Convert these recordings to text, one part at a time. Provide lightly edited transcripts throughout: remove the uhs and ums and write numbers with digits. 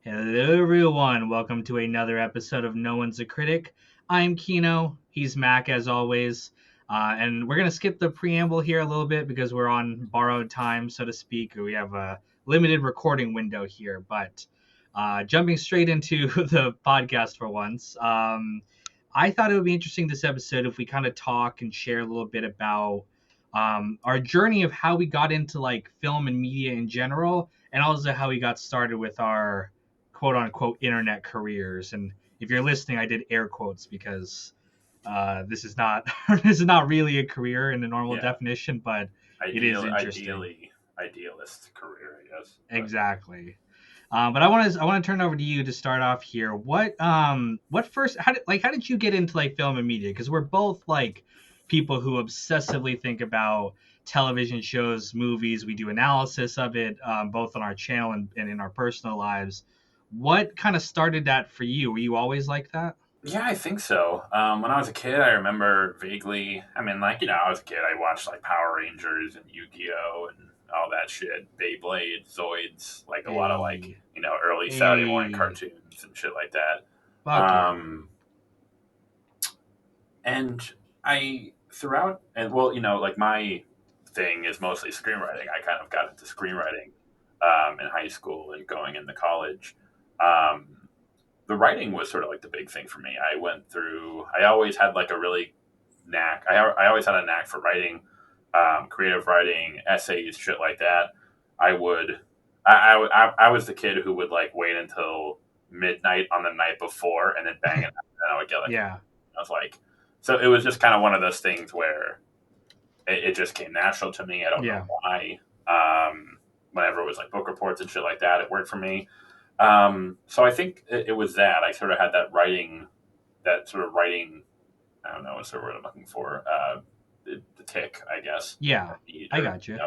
Hello, everyone. Welcome to another episode of No One's a Critic. I'm Kino. He's Mac, as always. And we're going to skip the preamble here a little bit because we're on borrowed time, so to speak. We have a limited recording window here. But jumping straight into the podcast for once, I thought it would be interesting this episode if we kind of talk and share a little bit about our journey of how we got into like film and media in general, and also how we got started with our quote unquote internet careers. And if you're listening, I did air quotes because this is not this is not really a career in the normal definition, but it is interesting. Idealist career, I guess. Exactly. But I want to turn it over to you to start off here. What first how did you get into like film and media? Because we're both like people who obsessively think about television shows, movies. We do analysis of it, both on our channel and in our personal lives. What kind of started that for you? Were you always like that? Yeah, I think so. When I was a kid, I remember vaguely. I mean, I was a kid. I watched like Power Rangers and Yu-Gi-Oh and all that shit, Beyblade, Zoids, like a lot of like early Saturday morning cartoons and shit like that. Fuck yeah. And I throughout, and well, like my thing is mostly screenwriting. I kind of got into screenwriting in high school and going into college. Um, the writing was sort of like the big thing for me. I always had like a really knack. I always had a knack for writing, creative writing, essays, shit like that. I was the kid who would like wait until midnight on the night before and then bang it out, and I would get like, Yeah. I was like, so it was just kind of one of those things where it just came natural to me. I don't know why. Whenever it was like book reports and shit like that, it worked for me. So I think it was that I sort of had that sort of writing. I don't know what's the word I'm looking for. The tick, I guess. Yeah, I got you.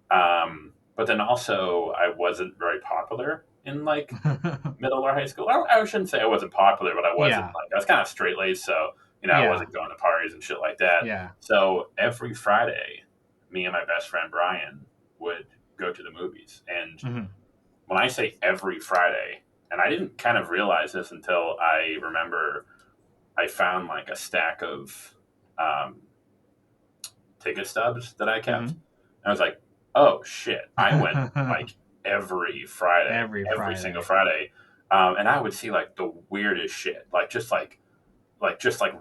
But then also I wasn't very popular in like middle or high school. I shouldn't say I wasn't popular, but I wasn't like I was kind of straight laced, so I wasn't going to parties and shit like that. Yeah. So every Friday, me and my best friend Brian would go to the movies, and when I say every Friday, and I didn't kind of realize this until I remember I found like a stack of ticket stubs that I kept. And I was like, oh shit, I went like every Friday, every single Friday. And I would see like the weirdest shit, like just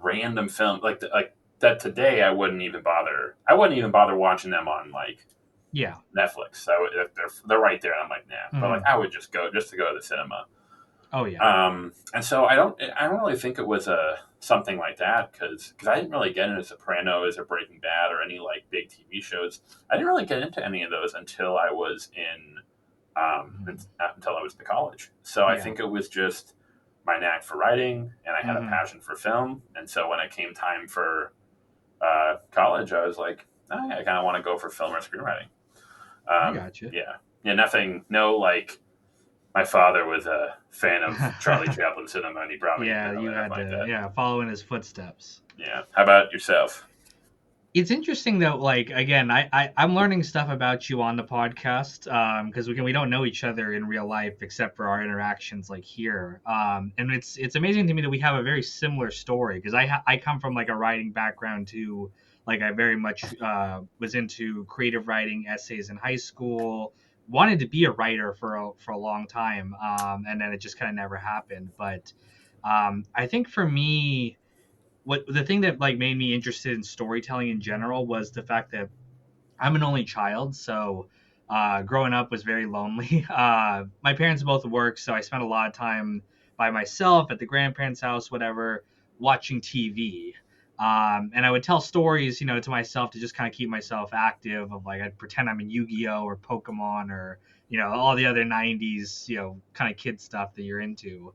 random film, like that today I wouldn't even bother watching them on like Netflix. So they're right there, and I'm like, nah. But like I would just go to go to the cinema. Oh yeah. And so I don't really think it was something like that because I didn't really get into Sopranos or Breaking Bad or any like big TV shows. I didn't really get into any of those until I was until I was in college. So I think it was just my knack for writing, and I had a passion for film. And so when it came time for college, I was like, I kind of want to go for film or screenwriting. I got you. Yeah, nothing. No, like my father was a fan of Charlie Chaplin cinema, and he brought me. Yeah, you had to follow in his footsteps. Yeah. How about yourself? It's interesting though. Like again, I'm learning stuff about you on the podcast because we don't know each other in real life except for our interactions like here. And it's amazing to me that we have a very similar story because I come from like a writing background too. Like I very much was into creative writing, essays in high school. Wanted to be a writer for a long time, and then it just kind of never happened. But I think for me, what the thing that like made me interested in storytelling in general was the fact that I'm an only child, so growing up was very lonely. My parents both work, so I spent a lot of time by myself at the grandparents' house, whatever, watching TV. And I would tell stories, to myself to just kind of keep myself active. Of like, I'd pretend I'm in Yu-Gi-Oh or Pokemon or all the other '90s, kind of kid stuff that you're into.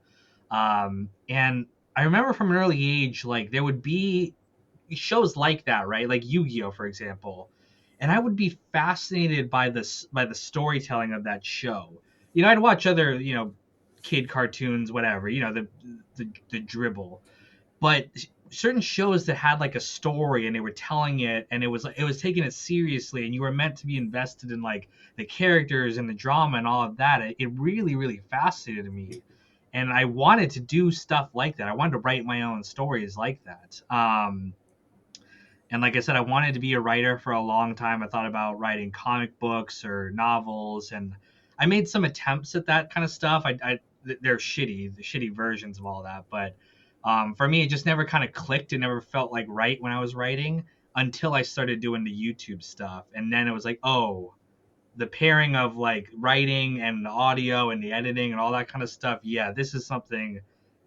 And I remember from an early age, like there would be shows like that, right? Like Yu-Gi-Oh, for example, and I would be fascinated by the storytelling of that show. I'd watch other kid cartoons, whatever, the dribble, but certain shows that had like a story and they were telling it, and it was taking it seriously, and you were meant to be invested in like the characters and the drama and all of that. It really really fascinated me, and I wanted to do stuff like that. I wanted to write my own stories like that. And like I said, I wanted to be a writer for a long time. I thought about writing comic books or novels, and I made some attempts at that kind of stuff. They're shitty, the shitty versions of all that. But for me, it just never kind of clicked. It never felt like right when I was writing until I started doing the YouTube stuff, and then it was like, oh, the pairing of like writing and the audio and the editing and all that kind of stuff. Yeah, this is something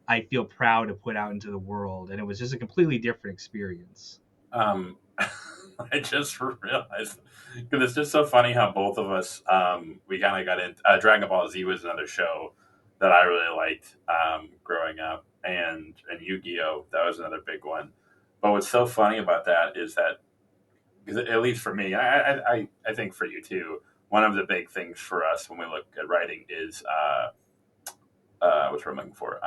I feel proud to put out into the world, and it was just a completely different experience. Um, I just realized because it's just so funny how both of us we kind of got into Dragon Ball Z was another show that I really liked growing up, and Yu Gi Oh that was another big one. But what's so funny about that is that, 'cause at least for me, I think for you too, one of the big things for us when we look at writing is what's what I'm looking for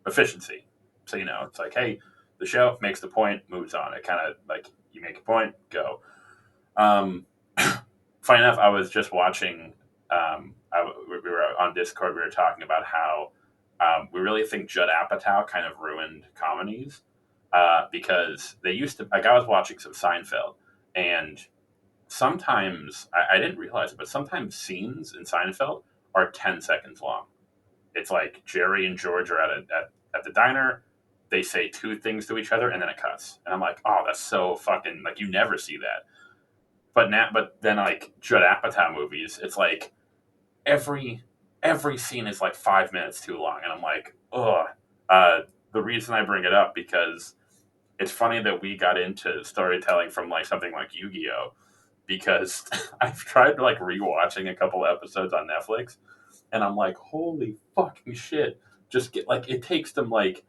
efficiency. So it's like, hey, the show makes the point, moves on. It kind of like you make a point, go. Um, Funny enough, I was just watching. We were on Discord. We were talking about how we really think Judd Apatow kind of ruined comedies because they used to. Like I was watching some Seinfeld, and sometimes I didn't realize it, but sometimes scenes in Seinfeld are 10 seconds long. It's like Jerry and George are at the diner. They say two things to each other, and then it cuts. And I'm like, oh, that's so fucking like you never see that. But then like Judd Apatow movies, it's like every every scene is like 5 minutes too long, and I'm like, ugh. The reason I bring it up because it's funny that we got into storytelling from like something like Yu-Gi-Oh, because I've tried like rewatching a couple episodes on Netflix, and I'm like, holy fucking shit! Just get like it takes them like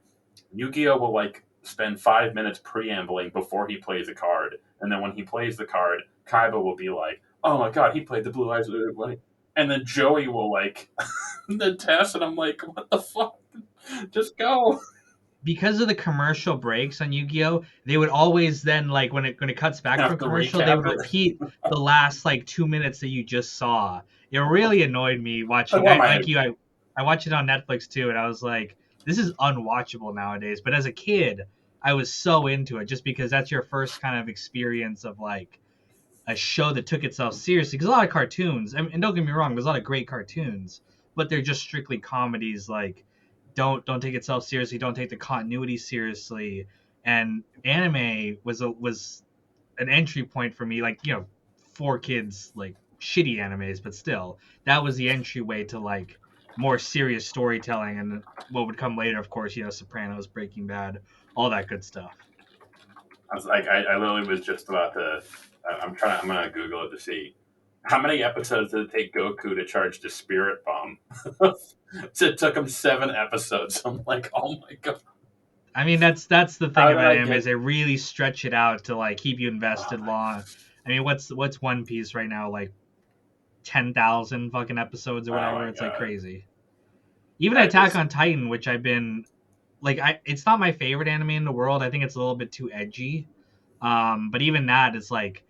Yu-Gi-Oh will like spend 5 minutes preambling before he plays a card, and then when he plays the card, Kaiba will be like, "Oh my god, he played the Blue Eyes White," and then Joey will like the test, and I'm like, "What the fuck? Just go!" Because of the commercial breaks on Yu-Gi-Oh, they would always then like when it cuts back Have from to commercial, they recap would it. repeat the last like 2 minutes that you just saw. It really annoyed me Like, watching. what am I I? like you. I watch it on Netflix too, and I was like, this is unwatchable nowadays. But as a kid, I was so into it just because that's your first kind of experience of like a show that took itself seriously. Because a lot of cartoons, and don't get me wrong, there's a lot of great cartoons, but they're just strictly comedies. Like, don't take itself seriously. Don't take the continuity seriously. And anime was an entry point for me. Like, for kids, like shitty animes, but still, that was the entryway to like more serious storytelling. And what would come later, of course, Sopranos, Breaking Bad, all that good stuff. I was like, I literally was just about to. I'm gonna Google it to see how many episodes did it take Goku to charge the Spirit Bomb. So it took him 7 episodes. I'm like, oh my god, I mean, that's the thing how did about I anime is get? they really stretch it out to like keep you Oh invested my, long. I mean, what's One Piece right now? Like 10,000 fucking episodes or oh whatever. my It's like god, crazy. Even I Attack just on Titan, which I've been like, it's not my favorite anime in the world. I think it's a little bit too edgy. But even that is like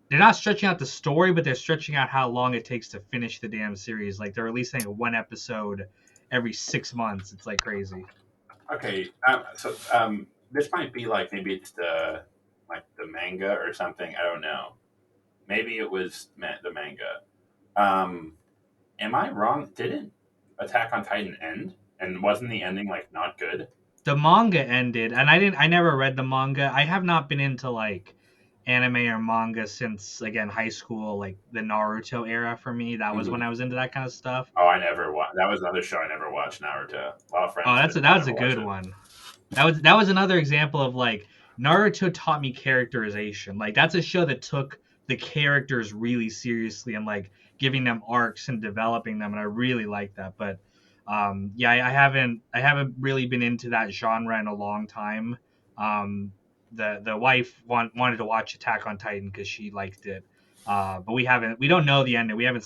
they're not stretching out the story, but they're stretching out how long it takes to finish the damn series. Like they're releasing one episode every 6 months. It's like crazy. okay. This might be like maybe it's the manga or something. I don't know. Maybe it was the manga. Um, am I wrong? Didn't Attack on Titan end? And wasn't the ending like not good? The manga ended, and I never read the manga. I have not been into like anime or manga since again high school, like the Naruto era for me. That was when Mm-hmm. I was into that kind of stuff. Oh, I never watched. That was another show I never watched. Naruto. A lot of Oh, friends did. that I was never a watched good it. one. That was another example of like Naruto taught me characterization. Like that's a show that took the characters really seriously and like giving them arcs and developing them, and I really like that. But yeah, I haven't really been into that genre in a long time. The wife wanted to watch Attack on Titan because she liked it. But we don't know the ending. We haven't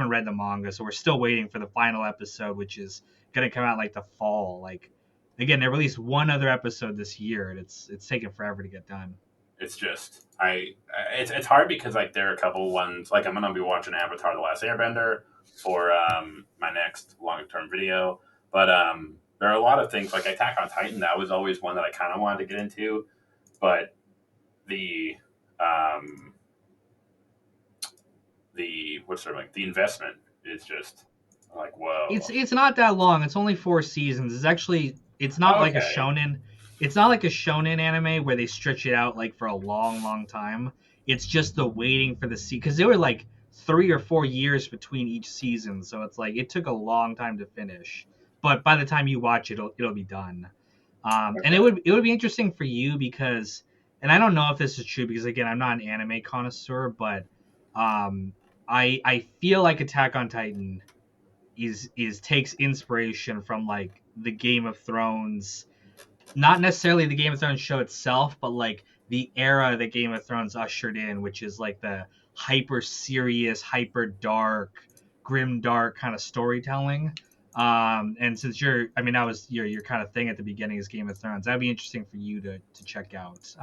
read the manga, so we're still waiting for the final episode, which is gonna come out like the fall, like again, they released one other episode this year, and it's taken forever to get done. It's just it's hard because like there are a couple ones like I'm gonna be watching Avatar: The Last Airbender for my next long term video, but there are a lot of things like Attack on Titan. That was always one that I kind of wanted to get into, but the um, the what's sort of like the investment is just like whoa. It's not that long. It's only 4 seasons. It's not like a Okay, shonen. It's not like a shonen anime where they stretch it out like for a long, long time. It's just the waiting for the season because there were like 3 or 4 years between each season, so it's like it took a long time to finish. But by the time you watch it, it'll be done. And okay, it would be interesting for you because, and I don't know if this is true because again I'm not an anime connoisseur, but um, I feel like Attack on Titan is takes inspiration from like the Game of Thrones, not necessarily the Game of Thrones show itself, but like the era that Game of Thrones ushered in, which is like the hyper serious, hyper dark, grim dark kind of storytelling. And since I mean, that was your kind of thing at the beginning is Game of Thrones. That'd be interesting for you to check out.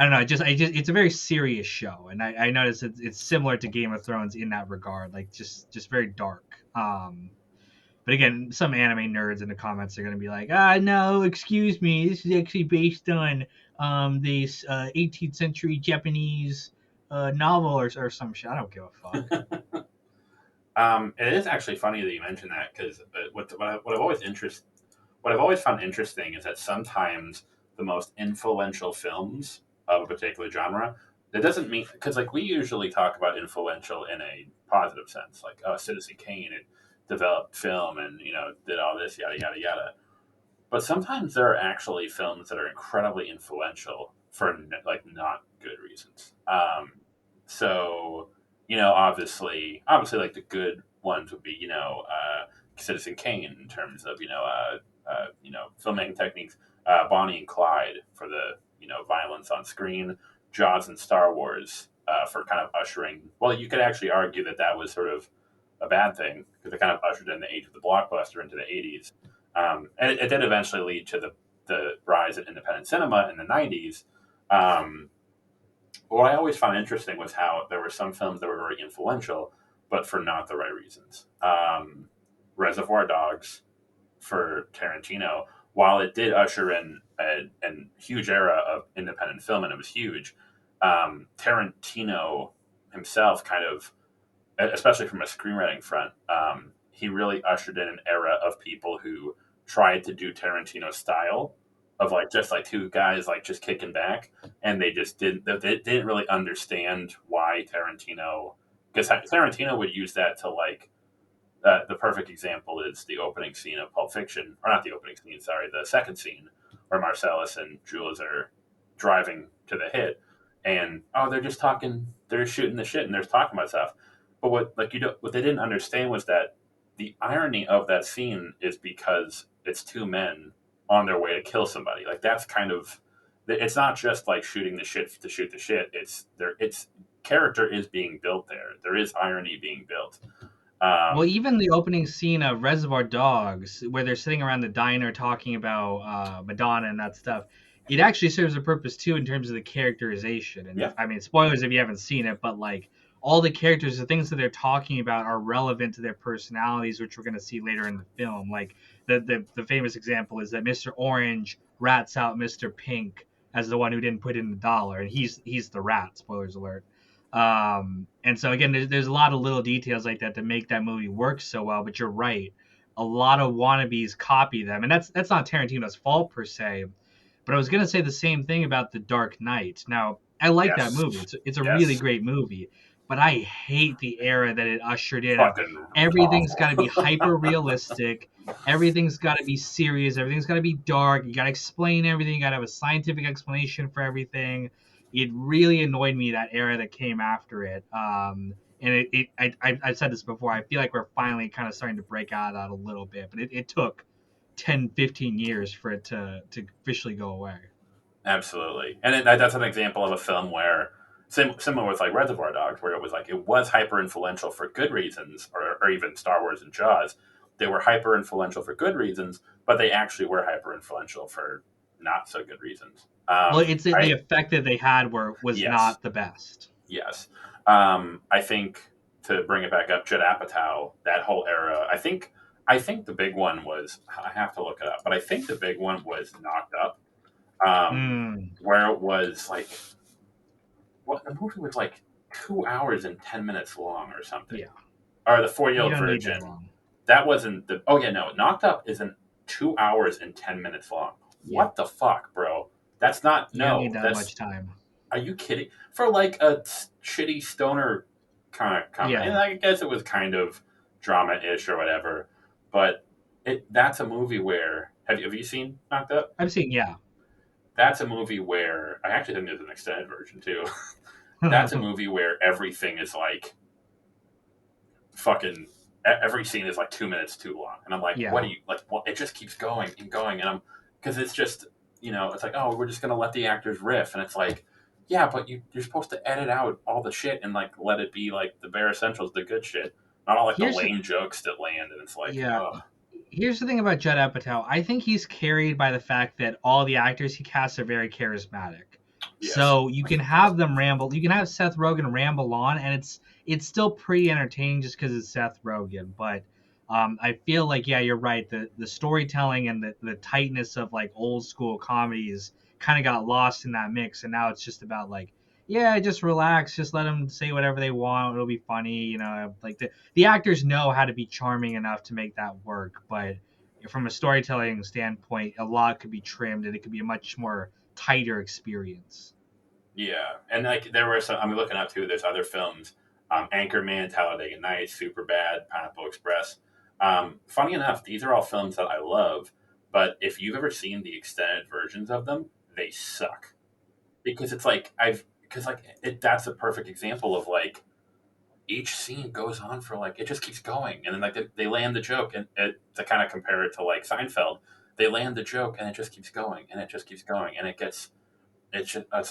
I don't know. It's a very serious show, and I noticed it's similar to Game of Thrones in that regard, like just very dark. But again, some anime nerds in the comments are going to be like, no, excuse me, this is actually based on this 18th century Japanese novel or some shit. I don't give a fuck. it is actually funny that you mentioned that because what I've always found interesting is that sometimes the most influential films of a particular genre, that doesn't mean because like we usually talk about influential in a positive sense, like oh, Citizen Kane, it developed film and did all this yada yada yada. But sometimes there are actually films that are incredibly influential for like not good reasons. So obviously, like the good ones would be Citizen Kane in terms of filmmaking techniques, Bonnie and Clyde for the violence on screen, Jaws and Star Wars for kind of ushering. Well, you could actually argue that that was sort of a bad thing because it kind of ushered in the age of the blockbuster into the 80s. And it did eventually lead to the rise of independent cinema in the 90s. Um, what I always found interesting was how there were some films that were very influential, but for not the right reasons. Reservoir Dogs for Tarantino, while it did usher in a huge era of independent film, and it was huge, Tarantino himself kind of, especially from a screenwriting front, he really ushered in an era of people who tried to do Tarantino style of like just like two guys like just kicking back, and they didn't really understand why Tarantino, because Tarantino would use that to like the perfect example is the opening scene of Pulp Fiction, or not the opening scene, sorry, the second scene where Marcellus and Jules are driving to the hit, and oh, they're just talking, they're shooting the shit, and they're talking about stuff. But what they didn't understand was that the irony of that scene is because it's two men on their way to kill somebody. Like that's kind of, it's not just like shooting the shit to shoot the shit. It's character is being built there. There is irony being built. Well, Um, even the opening scene of Reservoir Dogs, where they're sitting around the diner talking about Madonna and that stuff, it actually serves a purpose too in terms of the characterization. And yeah, I mean, spoilers if you haven't seen it, but like all the characters, the things that they're talking about are relevant to their personalities, which we're going to see later in the film. Like the famous example is that Mr. Orange rats out Mr. Pink as the one who didn't put in the dollar, and he's the rat. Spoilers alert. And so again, there's a lot of little details like that to make that movie work so well. But you're right, a lot of wannabes copy them, and that's not Tarantino's fault per se. But I was gonna say the same thing about The Dark Knight. Now, I like that yes, movie. It's a really yes, great movie, but I hate the era that it ushered in of fucking everything's got to be awful. hyper realistic. Everything's got to be serious. Everything's got to be dark. You got to explain everything. You got to have a scientific explanation for everything. It really annoyed me that era that came after it. And I've said this before. I feel like we're finally kind of starting to break out of that a little bit, but it took 10, 15 years for it to officially go away. Absolutely, and that's an example of a film where similar with like Reservoir Dogs, where it was hyper influential for good reasons, or even Star Wars and Jaws. they were hyper influential for good reasons, but they actually were hyper influential for not so good reasons. Well, it's the I effect that they had was Yes, not the best. yes. I think to bring it back up, Judd Apatow, that whole era. I think the big one was. I have to look it up, but I think the big one was Knocked Up, Mm, where it was like what the movie was like 2 hours and 10 minutes long or something, yeah, or the Four Year you Old don't need that Virgin. long. That wasn't the. Oh yeah, no, Knocked Up isn't 2 hours and 10 minutes long. Yeah, What the fuck, bro? That's not you don't need no. that That's much time. Are you kidding? For like a shitty stoner kind of comedy, and Yeah, I guess it was kind of drama ish or whatever. But that's a movie where have you seen Knocked Up? I've seen. Yeah, That's a movie where I actually think there's an extended version too. That's a movie where everything is like fucking every scene is like 2 minutes too long, and I'm like, what yeah. do you like? What it just keeps going and going, and I'm because it's just it's like, oh, we're just gonna let the actors riff, and it's like, yeah, but you're supposed to edit out all the shit and like let it be like the bare essentials, the good shit, not all like the Here's lame jokes that land, and it's like, yeah. oh Here's the thing about Judd Apatow. I think he's carried by the fact that all the actors he casts are very charismatic. yes, So you can have them ramble. You can have Seth Rogen ramble on, and it's still pretty entertaining just because it's Seth Rogen. But I feel like yeah, you're right. The storytelling and the tightness of like old school comedies kind of got lost in that mix, and now it's just about like yeah, just relax, just let them say whatever they want. It'll be funny, like the actors know how to be charming enough to make that work, but from a storytelling standpoint, a lot could be trimmed and it could be a much more tighter experience. yeah, and like there were some. I'm looking up too. There's other films, Anchorman, Talladega Nights, Superbad, Pineapple Express. Funny enough, these are all films that I love, but if you've ever seen the extended versions of them, they suck because it's like I've because like that's a perfect example of like each scene goes on for like it just keeps going, and then like they land the joke, and to kind of compare it to like Seinfeld, they land the joke, and it just keeps going, and it just keeps going, and it's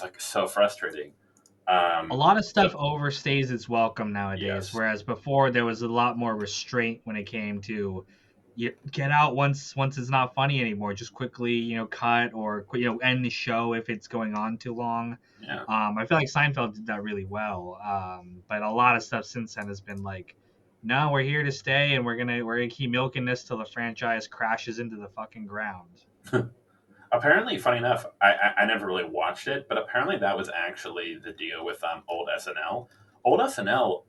like so frustrating. A lot of So stuff overstays its welcome nowadays, yes, whereas before there was a lot more restraint when it came to you get out once it's not funny anymore. Just quickly, cut or end the show if it's going on too long. yeah, I feel like Seinfeld did that really well, but a lot of stuff since then has been like, no, we're here to stay, and we're gonna keep milking this till the franchise crashes into the fucking ground. apparently, funny enough, I never really watched it, but apparently that was actually the deal with old SNL. Old SNL,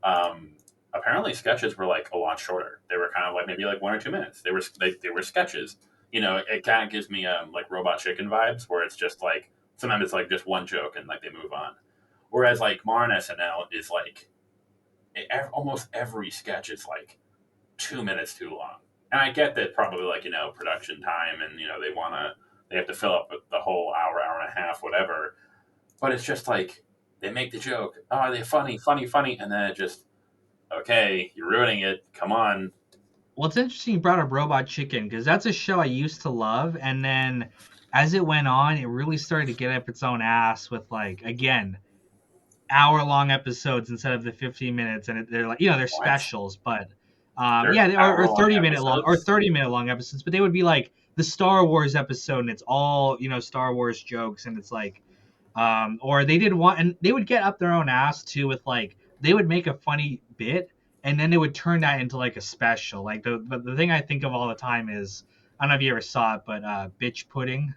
apparently sketches were like a lot shorter. They were kind of like maybe like 1 or 2 minutes. They were sketches. It kind of gives me like Robot Chicken vibes, where it's just like sometimes it's like just one joke and like they move on. Whereas like modern SNL is like almost every sketch is like 2 minutes too long. And I get that probably like production time and they have to fill up the whole hour, hour and a half, whatever. But it's just like they make the joke. Oh, are they funny, funny, funny? And then it just okay, you're ruining it. Come on. Well, it's interesting you brought up Robot Chicken because that's a show I used to love, and then as it went on, it really started to get up its own ass with like again hour-long episodes instead of the 15 minutes, and they're like they're What? specials, but They're yeah, or hour long 30-minute long or episodes. 30-minute long episodes, but they would be like the Star Wars episode, and it's all Star Wars jokes, and it's like or they did one, and they would get up their own ass too with like they would make a funny bit, and then they would turn that into like a special. Like the thing I think of all the time is I don't know if you ever saw it, but bitch pudding.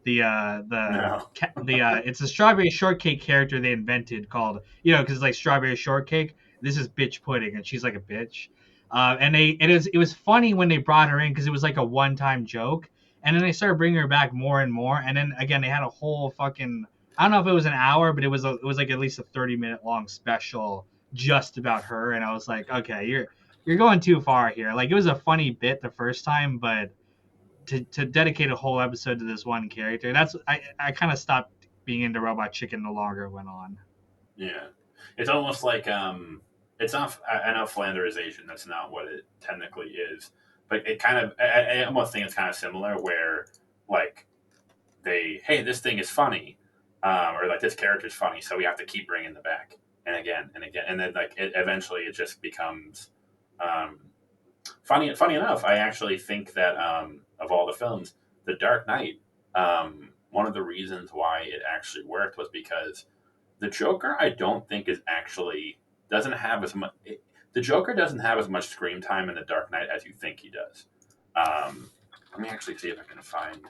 No. It's a strawberry shortcake character they invented called because it's like strawberry shortcake. This is bitch pudding, and she's like a bitch. And it was funny when they brought her in because it was like a one time joke, and then they started bringing her back more and more, and then again they had a whole fucking I don't know if it was an hour, but it was like at least a 30-minute long special just about her, and I was like, okay, you're going too far here. Like it was a funny bit the first time, but to dedicate a whole episode to this one character, that's I kind of stopped being into Robot Chicken the longer it went on. Yeah. It's almost like it's not I know flanderization, that's not what it technically is. But it kind of I almost think it's kind of similar where like hey, this thing is funny, or like this character is funny, so we have to keep bringing it back and again, and then like eventually it just becomes, um, Funny enough, I actually think that of all the films, The Dark Knight, one of the reasons why it actually worked was because the Joker, I don't think is actually doesn't have as much. The Joker doesn't have as much screen time in The Dark Knight as you think he does. Let me actually see if I can find.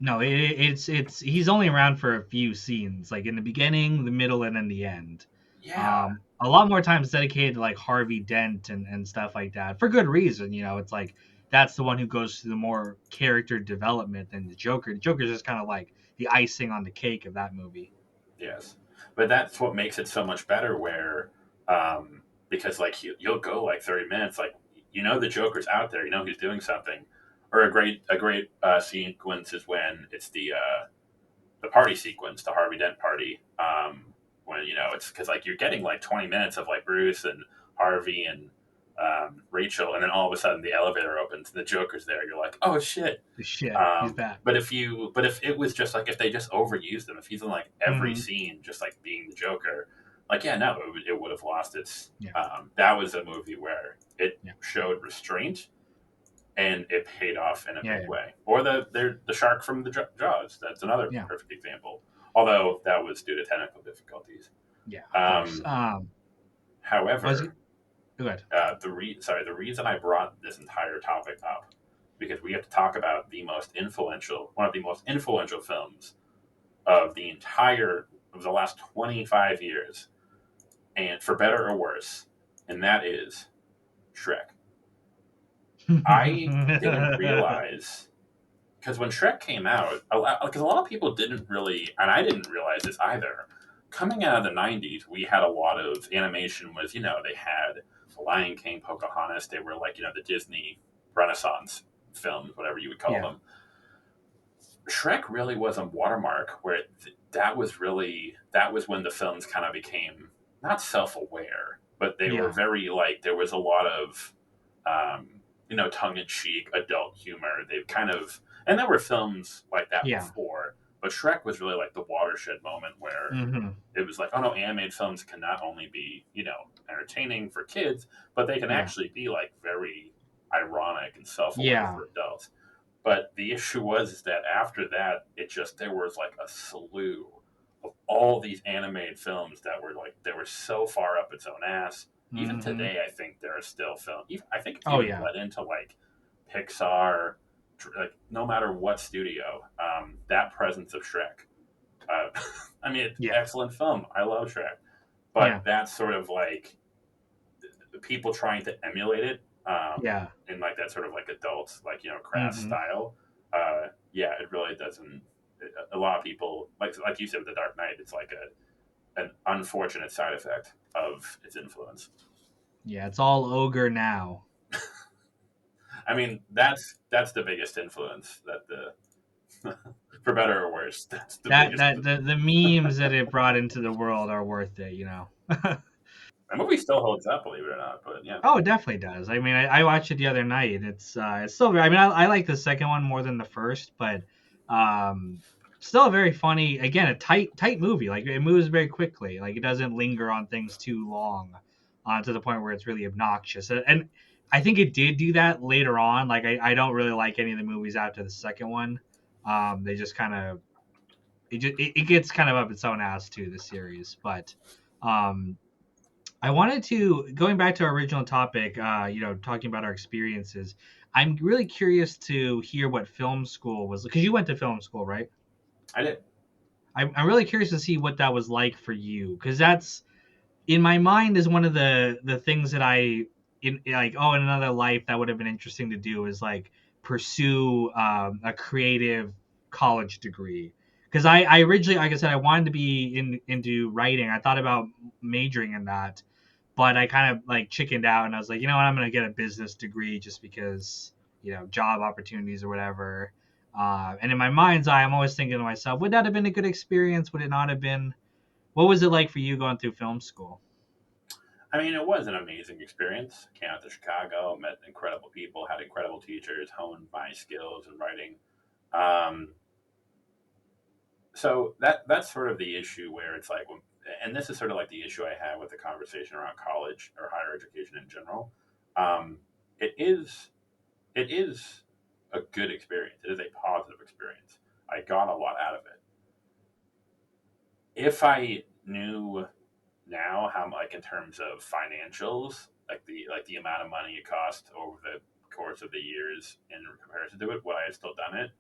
No, it's he's only around for a few scenes, like in the beginning, the middle, and then the end. Yeah, A lot more times dedicated to like Harvey Dent and stuff like that for good reason. You know, it's like that's the one who goes through the more character development than the Joker. The Joker's just kind of like the icing on the cake of that movie. yes, but that's what makes it so much better. Where, because like you'll go like 30 minutes, like the Joker's out there, he's doing something, or a great sequence is when it's the party sequence, the Harvey Dent party. When it's because like you're getting like 20 minutes of like Bruce and Harvey and Rachel, and then all of a sudden the elevator opens and the Joker's there. You're like, oh shit. The shit, he's back. But if it was just like if they just overused him, if he's in like every Hmm. scene just like being the Joker, like yeah, no, it would have lost its. Yeah, That was a movie where it yeah, showed restraint and it paid off in a yeah, big yeah, way. Or the shark from the Jaws. That's another yeah, perfect example. Although that was due to technical difficulties. yeah. Of course. Um, I was however, good. the reason I brought this entire topic up because we have to talk about one of the most influential films of the last 25 years, and for better or worse, and that is Shrek. I didn't realize because when Shrek came out, because a lot of people didn't really, and I didn't realize this either. Coming out of the '90s, we had a lot of animation. They had The Lion King, Pocahontas. They were like the Disney Renaissance films, whatever you would call Yeah, them. Shrek really was a watermark where that was when the films kind of became not self-aware, but they were yeah, very like there was a lot of tongue-in-cheek adult humor. They've kind of and there were films like that yeah. before, but Shrek was really like the watershed moment where Hmm. it was like, oh no, animated films can not only be entertaining for kids, but they can Yeah, actually be like very ironic and self-aware yeah, for adults. But the issue was is that after that, there was like a slew of all these animated films that were like they were so far up its own ass. Even hmm. today, I think there are still films. I think it's Oh even yeah. bled into like Pixar, like no matter what studio, that presence of Shrek. I mean, it's Yeah, excellent film. I love Shrek, but yeah, that's sort of like people trying to emulate it yeah. in like that sort of like adult like crass Hmm. style. Yeah, it really doesn't. A lot of people like you said with the Dark Knight, it's like an unfortunate side effect of its influence. Yeah, it's all ogre now. I mean, that's the biggest influence that the for better or worse, that's the That biggest. that the memes that it brought into the world are worth it, you know. The movie still holds up, believe it or not. But yeah, Oh, it definitely does. I mean, I watched it the other night. It's still very. I mean, I like the second one more than the first, but um, still very funny. Again, a tight movie. Like it moves very quickly. Like it doesn't linger on things too long, to the point where it's really obnoxious. And I think it did do that later on. Like I don't really like any of the movies after the second one. They just kind of it gets kind of up its own ass too, the series. But um, I wanted to going back to our original topic, talking about our experiences. I'm really curious to hear what film school was because you went to film school, right? I did. I'm really curious to see what that was like for you because that's in my mind is one of the things that I in like in another life that would have been interesting to do is like pursue a creative college degree because I originally like I said I wanted to be into writing. I thought about majoring in that, but I kind of like chickened out and I was like, you know what, I'm gonna get a business degree just because job opportunities or whatever. And in my mind's eye, I'm always thinking to myself, would that have been a good experience? Would it not have been? What was it like for you going through film school? I mean, it was an amazing experience. Came out to Chicago, met incredible people, had incredible teachers, honed my skills in writing. Um, so that's sort of the issue where it's like, and this is sort of like the issue I have with the conversation around college or higher education in general. Um, it is it is a good experience. It is a positive experience. I got a lot out of it. If I knew now how, like, in terms of financials, like the amount of money it cost over the course of the years in comparison to it, would I have still done it?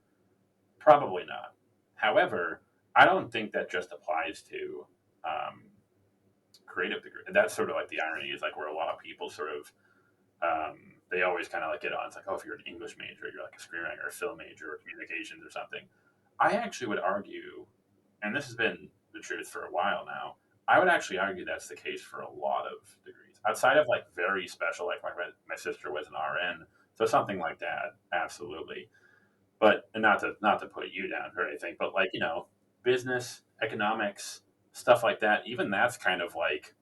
Probably not. However, I don't think that just applies to um, creative degree. That's sort of like the irony is like where a lot of people sort of they always kind of like get on. It's like, oh, if you're an English major, you're like a screenwriter, or a film major, or communications or something. I actually would argue, and this has been the truth for a while now. I would actually argue that's the case for a lot of degrees outside of like very special, like my sister was an RN, so something like that, absolutely. But and not to put you down or anything, but like business, economics, stuff like that. Even that's kind of like,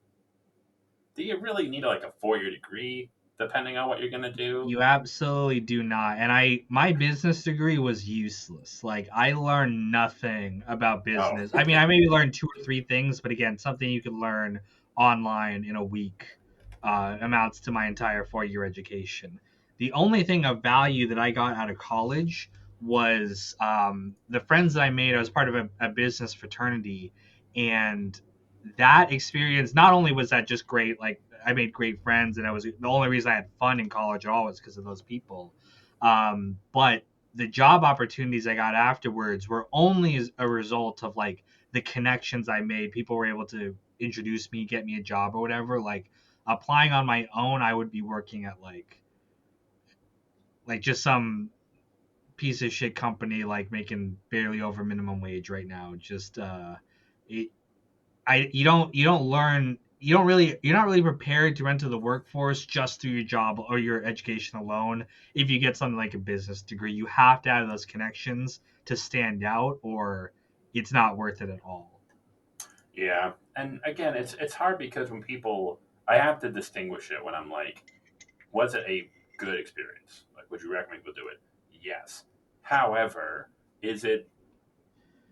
do you really need like a 4 year degree depending on what you're gonna do? You absolutely do not. And my business degree was useless. Like I learned nothing about Oh, business. I mean, I maybe learned two or three things, but again, something you could learn online in a week amounts to my entire 4 year education. The only thing of value that I got out of college was the friends that I made. I was part of a business fraternity, and that experience, not only was that just great, like I made great friends, and I was the only reason I had fun in college at all was because of those people. But the job opportunities I got afterwards were only as a result of like the connections I made. People were able to introduce me, get me a job or whatever. Like applying on my own, I would be working at like just some piece of shit company, like making barely over minimum wage right now. Just it, I you don't learn, you're not really prepared to enter the workforce just through your job or your education alone. If you get something like a business degree, you have to have those connections to stand out, or it's not worth it at all. yeah. And again, it's hard because when people, I have to distinguish it when I'm like, was it a good experience? Like, would you recommend people do it? Yes. However, is it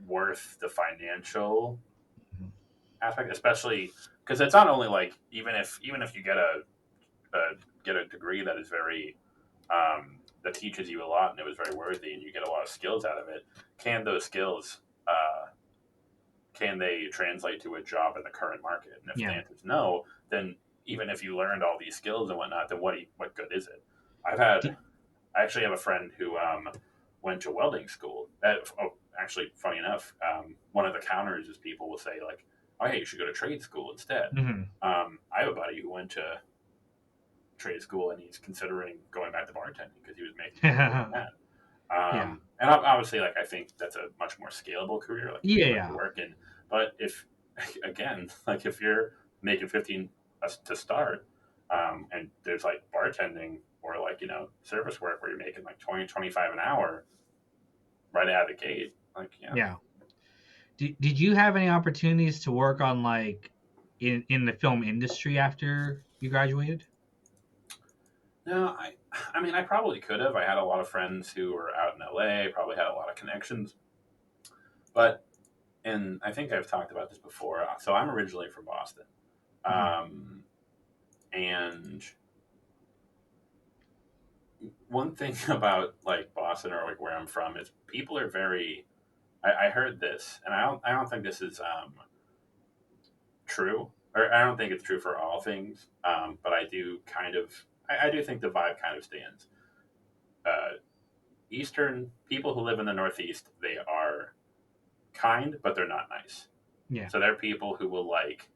worth the financial aspect, especially because it's not only like even if you a get a degree that is very that teaches you a lot and it was very worthy and you get a lot of skills out of it. Can those skills can they translate to a job in the current market? And if the Yeah. answer is no, then even if you learned all these skills and whatnot, then what good is it? I've had D- I actually have a friend who went to welding school. Actually, funny enough, one of the counters is people will say like, "Oh, hey, you should go to trade school instead." mhm. I have a buddy who went to trade school and he's considering going back to bartending because he was making way more than that. Yeah. And obviously, like I think that's a much more scalable career. Like you Yeah. can put the Yeah. work in. But if again, like if you're making 15 to start, and there's like bartending or like service work where you're making like 20, 25 an hour right out of the gate, like yeah. Yeah. Did you have any opportunities to work on like in the film industry after you graduated? No, I mean I probably could have. I had a lot of friends who were out in LA. Probably had a lot of connections, but and I think I've talked about this before. So I'm originally from Boston. Mhm. Um, and one thing about like Boston or like where I'm from is people are very. I heard this, and I don't think this is true, or I don't think it's true for all things. But I do kind of. I do think the vibe kind of stands. Uh, Eastern people who live in the Northeast, they are kind, but they're not nice. Yeah. So they're people who will like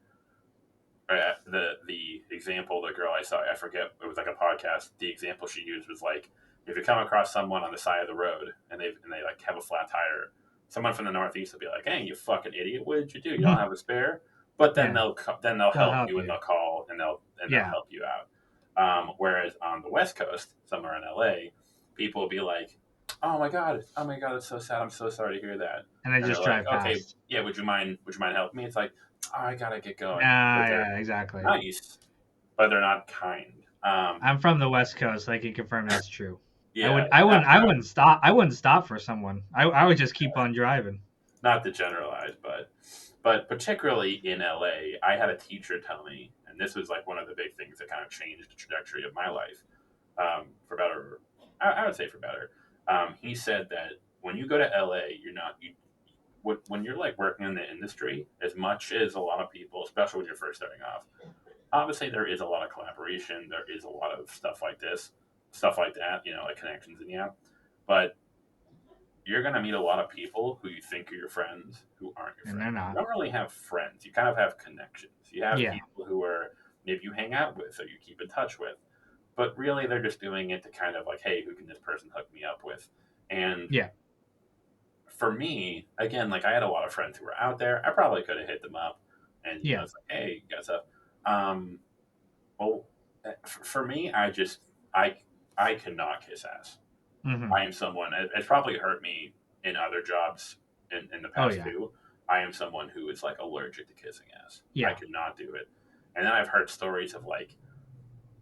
the example, the girl I saw, I forget, it was like a podcast. The example she used was like, if you come across someone on the side of the road and they like have a flat tire, someone from the Northeast will be like, "Hey, you fucking idiot! What did you do? You don't have a spare?" But then Yeah. they'll They'll help help you and you. they'll call and they'll Yeah. help you out. Whereas on the West Coast, somewhere in LA, people will be like, oh my god, that's so sad. I'm so sorry to hear that." And I And they're just like, drive "Okay, past. yeah, would you mind helping me?" It's like, "Oh, I gotta get going," because they're Yeah, exactly. nice, but they're not kind. I'm from the West Coast. I can confirm that's true. Yeah, not I wouldn't stop for someone. I would just keep on driving. not to generalize, but particularly in LA, I had a teacher tell me, and this was like one of the big things that kind of changed the trajectory of my life. for better. I would say for better. He said that when you go to LA, you're not you when you're like working in the industry, as much as a lot of people, especially when you're first starting off, obviously there is a lot of collaboration. There is a lot of stuff like this, stuff like that, like connections in the app. But you're going to meet a lot of people who you think are your friends who aren't your And friends. they're You not. don't really have friends. You kind of have connections. You have Yeah. people who are maybe you hang out with or you keep in touch with. But really, they're just doing it to kind of like, hey, who can this person hook me up with? And Yeah. for me, again, like I had a lot of friends who were out there. I probably could have hit them up, and Yeah. it's like, hey, you got stuff. Um, well, for me, I cannot kiss ass. Hmm. I am someone. It's probably hurt me in other jobs in the Oh past yeah. too. I am someone who is like allergic to kissing ass. I Yeah. could not do it. And then I've heard stories of like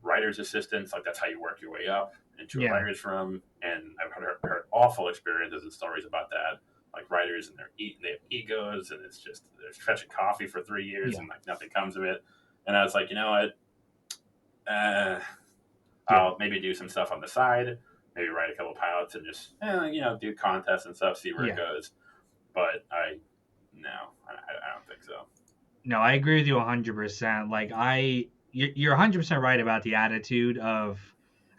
writer's assistants, like that's how you work your way up into a Yeah. writer's room. And I've heard awful experiences and stories about that. Like writers and they have egos, and it's just they're fetching coffee for 3 years Yeah. and like nothing comes of it. And I was like, you know what? Yeah. I'll maybe do some stuff on the side, maybe write a couple pilots and just do contests and stuff, see where it Yeah. goes. But I don't think so. No, I agree with you 100%. Like you're 100% right about the attitude of.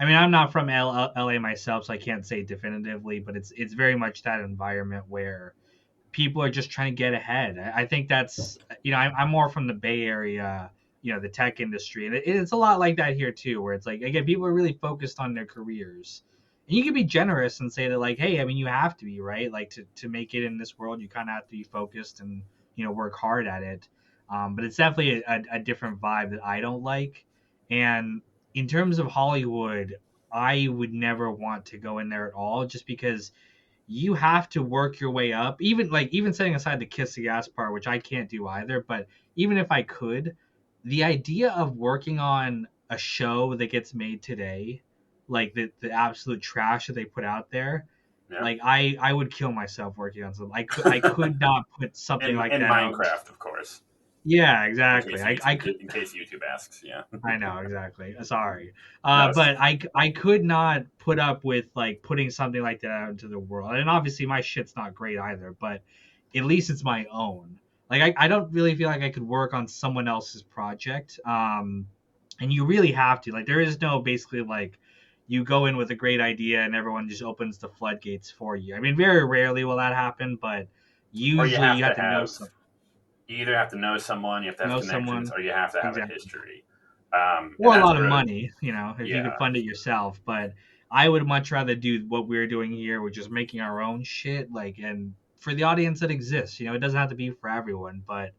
I mean, I'm not from LA myself, so I can't say definitively, but it's very much that environment where people are just trying to get ahead. I think that's I'm more from the Bay Area, the tech industry, and it's a lot like that here too, where it's like again people are really focused on their careers, and you can be generous and say that like, hey, I mean you have to be right, like to make it in this world, you kind of have to be focused and work hard at it. But it's definitely a different vibe that I don't like, and in terms of Hollywood, I would never want to go in there at all, just because you have to work your way up. Even setting aside the kiss the gas part, which I can't do either, but even if I could, the idea of working on a show that gets made today, like the absolute trash that they put out there, Yeah. like I would kill myself working on something. I could not put something like in that out. Minecraft, of course, Yeah, in exactly. case I YouTube could. in case YouTube asks. Yeah. I know exactly. Sorry, No. but I could not put up with like putting something like that out into the world. And obviously my shit's not great either, but at least it's my own. Like I don't really feel like I could work on someone else's project. And you really have to. Like there is no basically like you go in with a great idea and everyone just opens the floodgates for you. I mean, very rarely will that happen, but Or you usually have you to have to know have some you either have to know someone, you have to have know connections, someone or you have to have a exactly. history. And Or a that's lot of where, money, if you could yeah. fund it yourself. But I would much rather do what we're doing here, which is making our own shit, like, and for the audience that exists. It doesn't have to be for everyone, but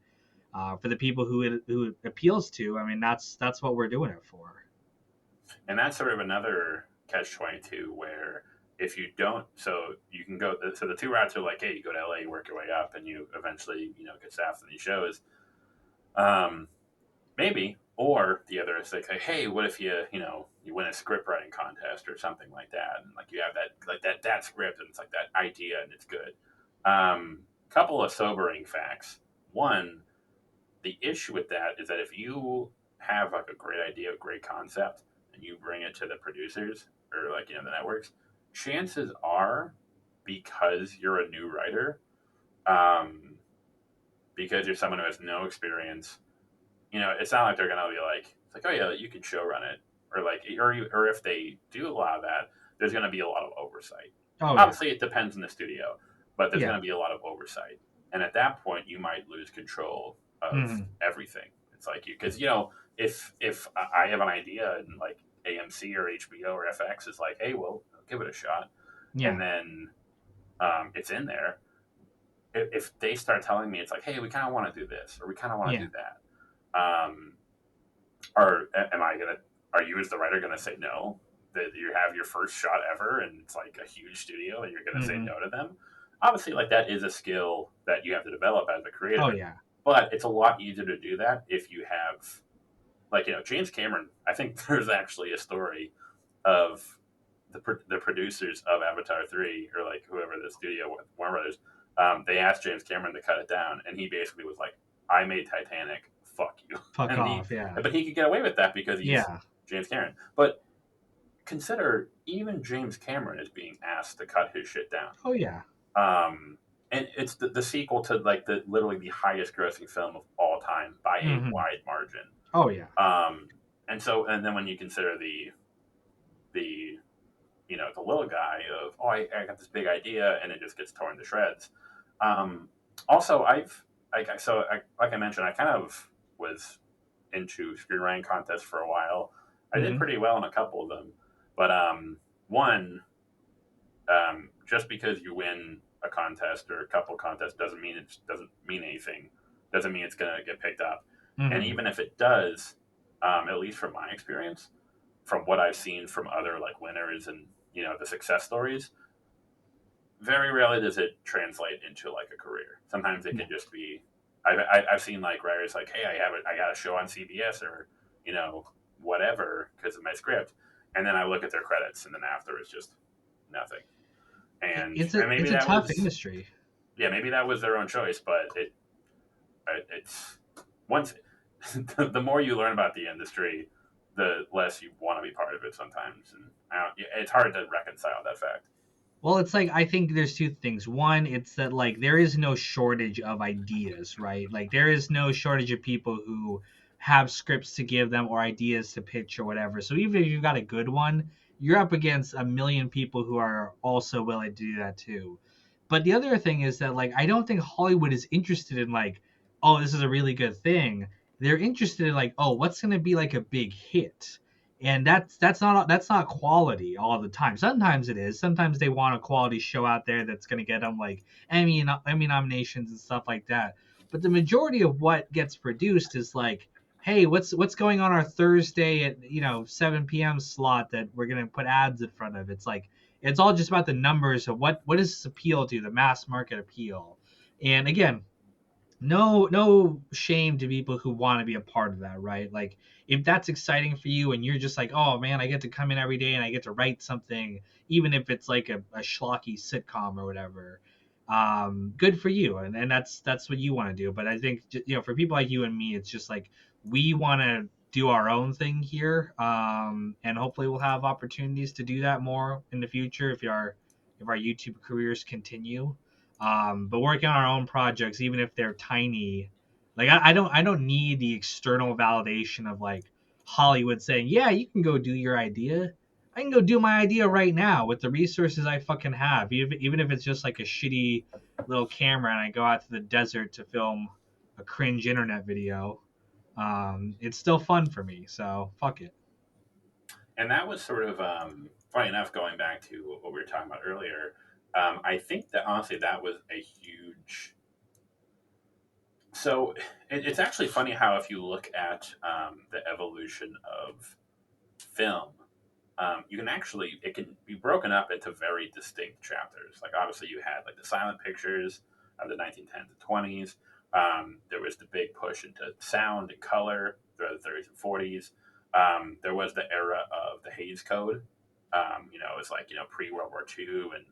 for the people who it appeals to, I mean, that's what we're doing it for. And that's sort of another catch-22 where if you don't, so you can go, so the two routes are like, hey, you go to LA, you work your way up, and you eventually, get staffed in these shows. Um, Maybe. Or the other is like, hey, what if you win a script writing contest or something like that, and like you have that script and it's like that idea and it's good. Couple of sobering facts. One, the issue with that is that if you have like a great idea, a great concept, and you bring it to the producers or like the networks, chances are, because you're a new writer, um, because you're someone who has no experience, it's not like they're gonna be like, it's like, oh yeah, you can show run it, or like, or if they do allow that, there's gonna be a lot of oversight. Oh yeah, Obviously, it depends on the studio, but there's yeah, gonna be a lot of oversight, and at that point, you might lose control of hmm everything. It's like because if I have an idea and like AMC or HBO or FX is like, hey, well, give it a shot, yeah, and then it's in there. If they start telling me it's like, hey, we kind of want to do this or we kind of want to yeah, do that, um, or am I gonna? Are you as the writer gonna say no? That you have your first shot ever, and it's like a huge studio, and you're gonna say hmm no to them? Obviously, like that is a skill that you have to develop as a oh creator, yeah, but it's a lot easier to do that if you have, like James Cameron. I think there's actually a story of the producers of Avatar 3 or like whoever the studio Warner Brothers. They asked James Cameron to cut it down, and he basically was like, "I made Titanic. Fuck you." fuck And off, yeah, but he could get away with that because he's yeah, James Cameron. But consider even James Cameron is being asked to cut his shit down. Oh yeah. Um, and it's the sequel to like the literally the highest grossing film of all time by a Hmm. wide margin. Oh yeah. And then when you consider the the little guy of, oh, I got this big idea, and it just gets torn to shreds. Um, Also, like I mentioned, I kind of was into screenwriting contests for a while. I did Hmm. pretty well in a couple of them, but one, just because you win a contest or a couple contests doesn't mean anything. Doesn't mean it's gonna get picked up. And Hmm. even if it does, at least from my experience, from what I've seen from other like winners and the success stories, very rarely does it translate into like a career. Sometimes it Yeah. can just be. I've seen like writers like, hey, I got a show on CBS or you know whatever because of my script, and then I look at their credits, and then after it's just nothing. And maybe It's a that tough was, industry. yeah, maybe that was their own choice, but it's once the more you learn about the industry, the less you want to be part of it sometimes, and it's hard to reconcile that fact. Well, it's like I think there's two things. One, it's that like there is no shortage of ideas, right? Like there is no shortage of people who have scripts to give them or ideas to pitch or whatever. So even if you've got a good one, you're up against a million people who are also willing to do that too. But the other thing is that like I don't think Hollywood is interested in like, oh, this is a really good thing. They're interested in like, oh, what's going to be like a big hit? And that's not quality all the time. Sometimes it is. Sometimes they want a quality show out there that's going to get them like Emmy nominations and stuff like that. But the majority of what gets produced is like, hey, what's going on our Thursday at 7 p.m. slot that we're going to put ads in front of. It's like it's all just about the numbers of what does this appeal to, the mass market appeal. And again, no shame to people who want to be a part of that, right? Like if that's exciting for you and you're just like, oh man, I get to come in every day and I get to write something, even if it's like a schlocky sitcom or whatever, good for you. And that's what you want to do. But I think for people like you and me, it's just like we want to do our own thing here, and hopefully we'll have opportunities to do that more in the future if our YouTube careers continue. But working on our own projects, even if they're tiny, like I don't need the external validation of like Hollywood saying, yeah, you can go do your idea. I can go do my idea right now with the resources I fucking have, even if it's just like a shitty little camera and I go out to the desert to film a cringe internet video. It's still fun for me, so fuck it. And that was sort of funny enough, going back to what we were talking about earlier. I think that honestly, that was a huge. So it's actually funny how if you look at the evolution of film, you can actually it can be broken up into very distinct chapters. Like obviously, you had like the silent pictures of the 1910s and 20s. There was the big push into sound and color throughout the 30s and 40s. There was the era of the Hays Code. It was like pre World War II, and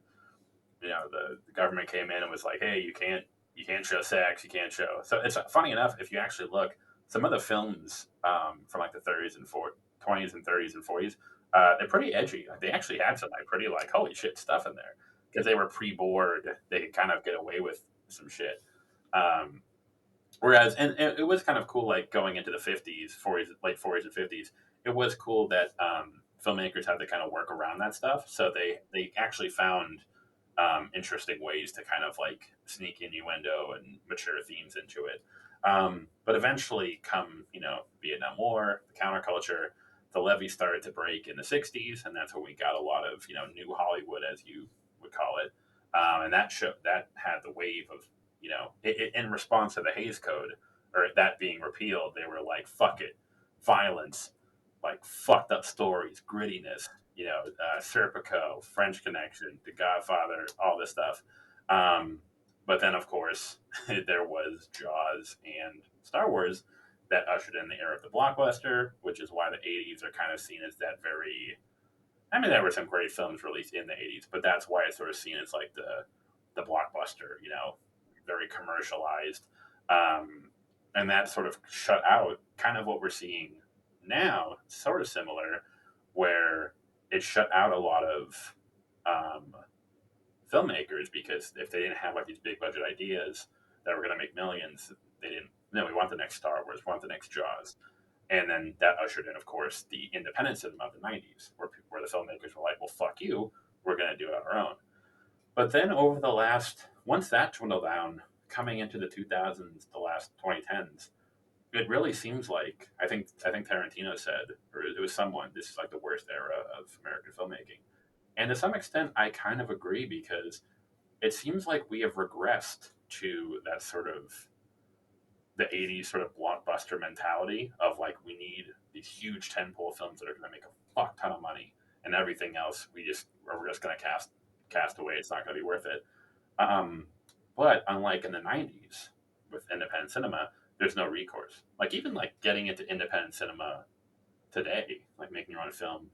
the government came in and was like, hey, you can't show sex, you can't show. So it's funny enough if you actually look some of the films from like the 30s and 20s and 30s and 40s. They're pretty edgy. Like, they actually had some like pretty like holy shit stuff in there because they were pre-board. They could kind of get away with some shit. Um, Whereas, and it was kind of cool, like going into the 50s, 40s, late 40s and 50s, it was cool that filmmakers had to kind of work around that stuff. So they actually found interesting ways to kind of like sneak innuendo and mature themes into it. But eventually, come Vietnam War, the counterculture, the levee started to break in the 60s, and that's when we got a lot of new Hollywood, as you would call it. And that had the wave of in response to the Hays Code or that being repealed, they were like, "Fuck it, violence, like fucked up stories, grittiness, Serpico, French Connection, The Godfather, all this stuff." Um, but then, of course, there was Jaws and Star Wars that ushered in the era of the blockbuster, which is why the '80s are kind of seen as that very. I mean, there were some great films released in the '80s, but that's why it's sort of seen as like the blockbuster, very commercialized, um, and that sort of shut out kind of what we're seeing now, sort of similar, where it shut out a lot of um, filmmakers, because if they didn't have like these big budget ideas that were going to make millions, they didn't. No, we want the next Star Wars, we want the next Jaws, and then that ushered in, of course, the independent cinema of the '90s, where the filmmakers were like, "Well, fuck you, we're going to do it on our own." But then over the last, once that dwindled down, coming into the 2000s, the last 2010s, it really seems like, I think Tarantino said, or it was someone, this is like the worst era of American filmmaking. And to some extent, I kind of agree, because it seems like we have regressed to that sort of the '80s sort of blockbuster mentality of like, we need these huge tentpole films that are going to make a fuck ton of money, and everything else we're just going to cast away. It's not going to be worth it. Um, but unlike in the '90s with independent cinema, there's no recourse. Like, even like getting into independent cinema today, like making your own film,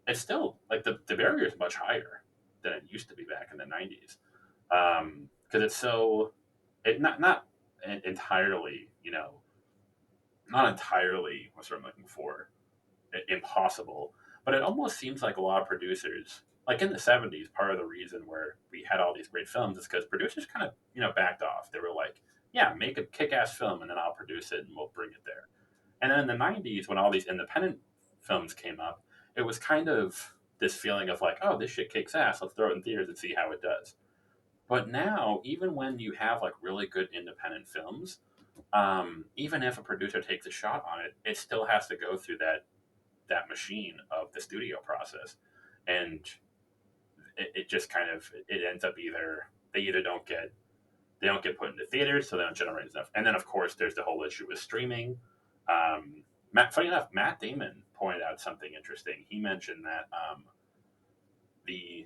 it's still like the barrier is much higher than it used to be back in the '90s. Because it's so, it not entirely, not entirely what's what I'm looking for, impossible, but it almost seems like a lot of producers, like in the '70s, part of the reason where we had all these great films is because producers kind of, backed off. They were like, yeah, make a kick-ass film and then I'll produce it and we'll bring it there. And then in the '90s, when all these independent films came up, it was kind of this feeling of like, oh, this shit kicks ass, let's throw it in theaters and see how it does. But now, even when you have like really good independent films, even if a producer takes a shot on it, it still has to go through that machine of the studio process, and it just kind of, it ends up either they either don't get put into theaters, so they don't generate enough. And then of course there's the whole issue with streaming. Funny enough, Matt Damon pointed out something interesting. He mentioned that the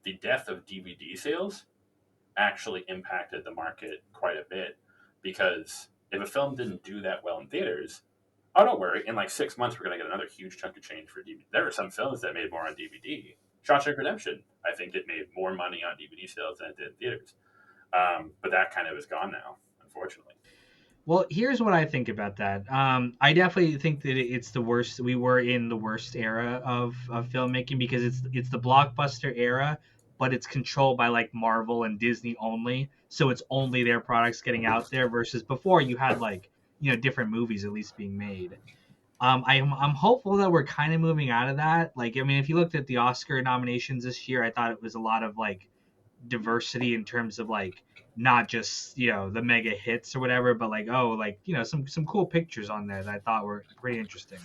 the death of DVD sales actually impacted the market quite a bit, because if a film didn't do that well in theaters, oh, don't worry. In like 6 months, we're going to get another huge chunk of change for DVD. There are some films that made more on DVD. Shawshank Redemption, I think it made more money on DVD sales than it did in theaters. But that kind of is gone now, unfortunately. Well, here's what I think about that. I definitely think that it's the worst. We were in the worst era of filmmaking, because it's the blockbuster era, but it's controlled by like Marvel and Disney only. So it's only their products getting out there, versus before you had like, different movies at least being made. I'm hopeful that we're kind of moving out of that. Like, I mean, if you looked at the Oscar nominations this year, I thought it was a lot of like diversity in terms of like not just the mega hits or whatever, but like, oh, like, some cool pictures on there that I thought were pretty interesting.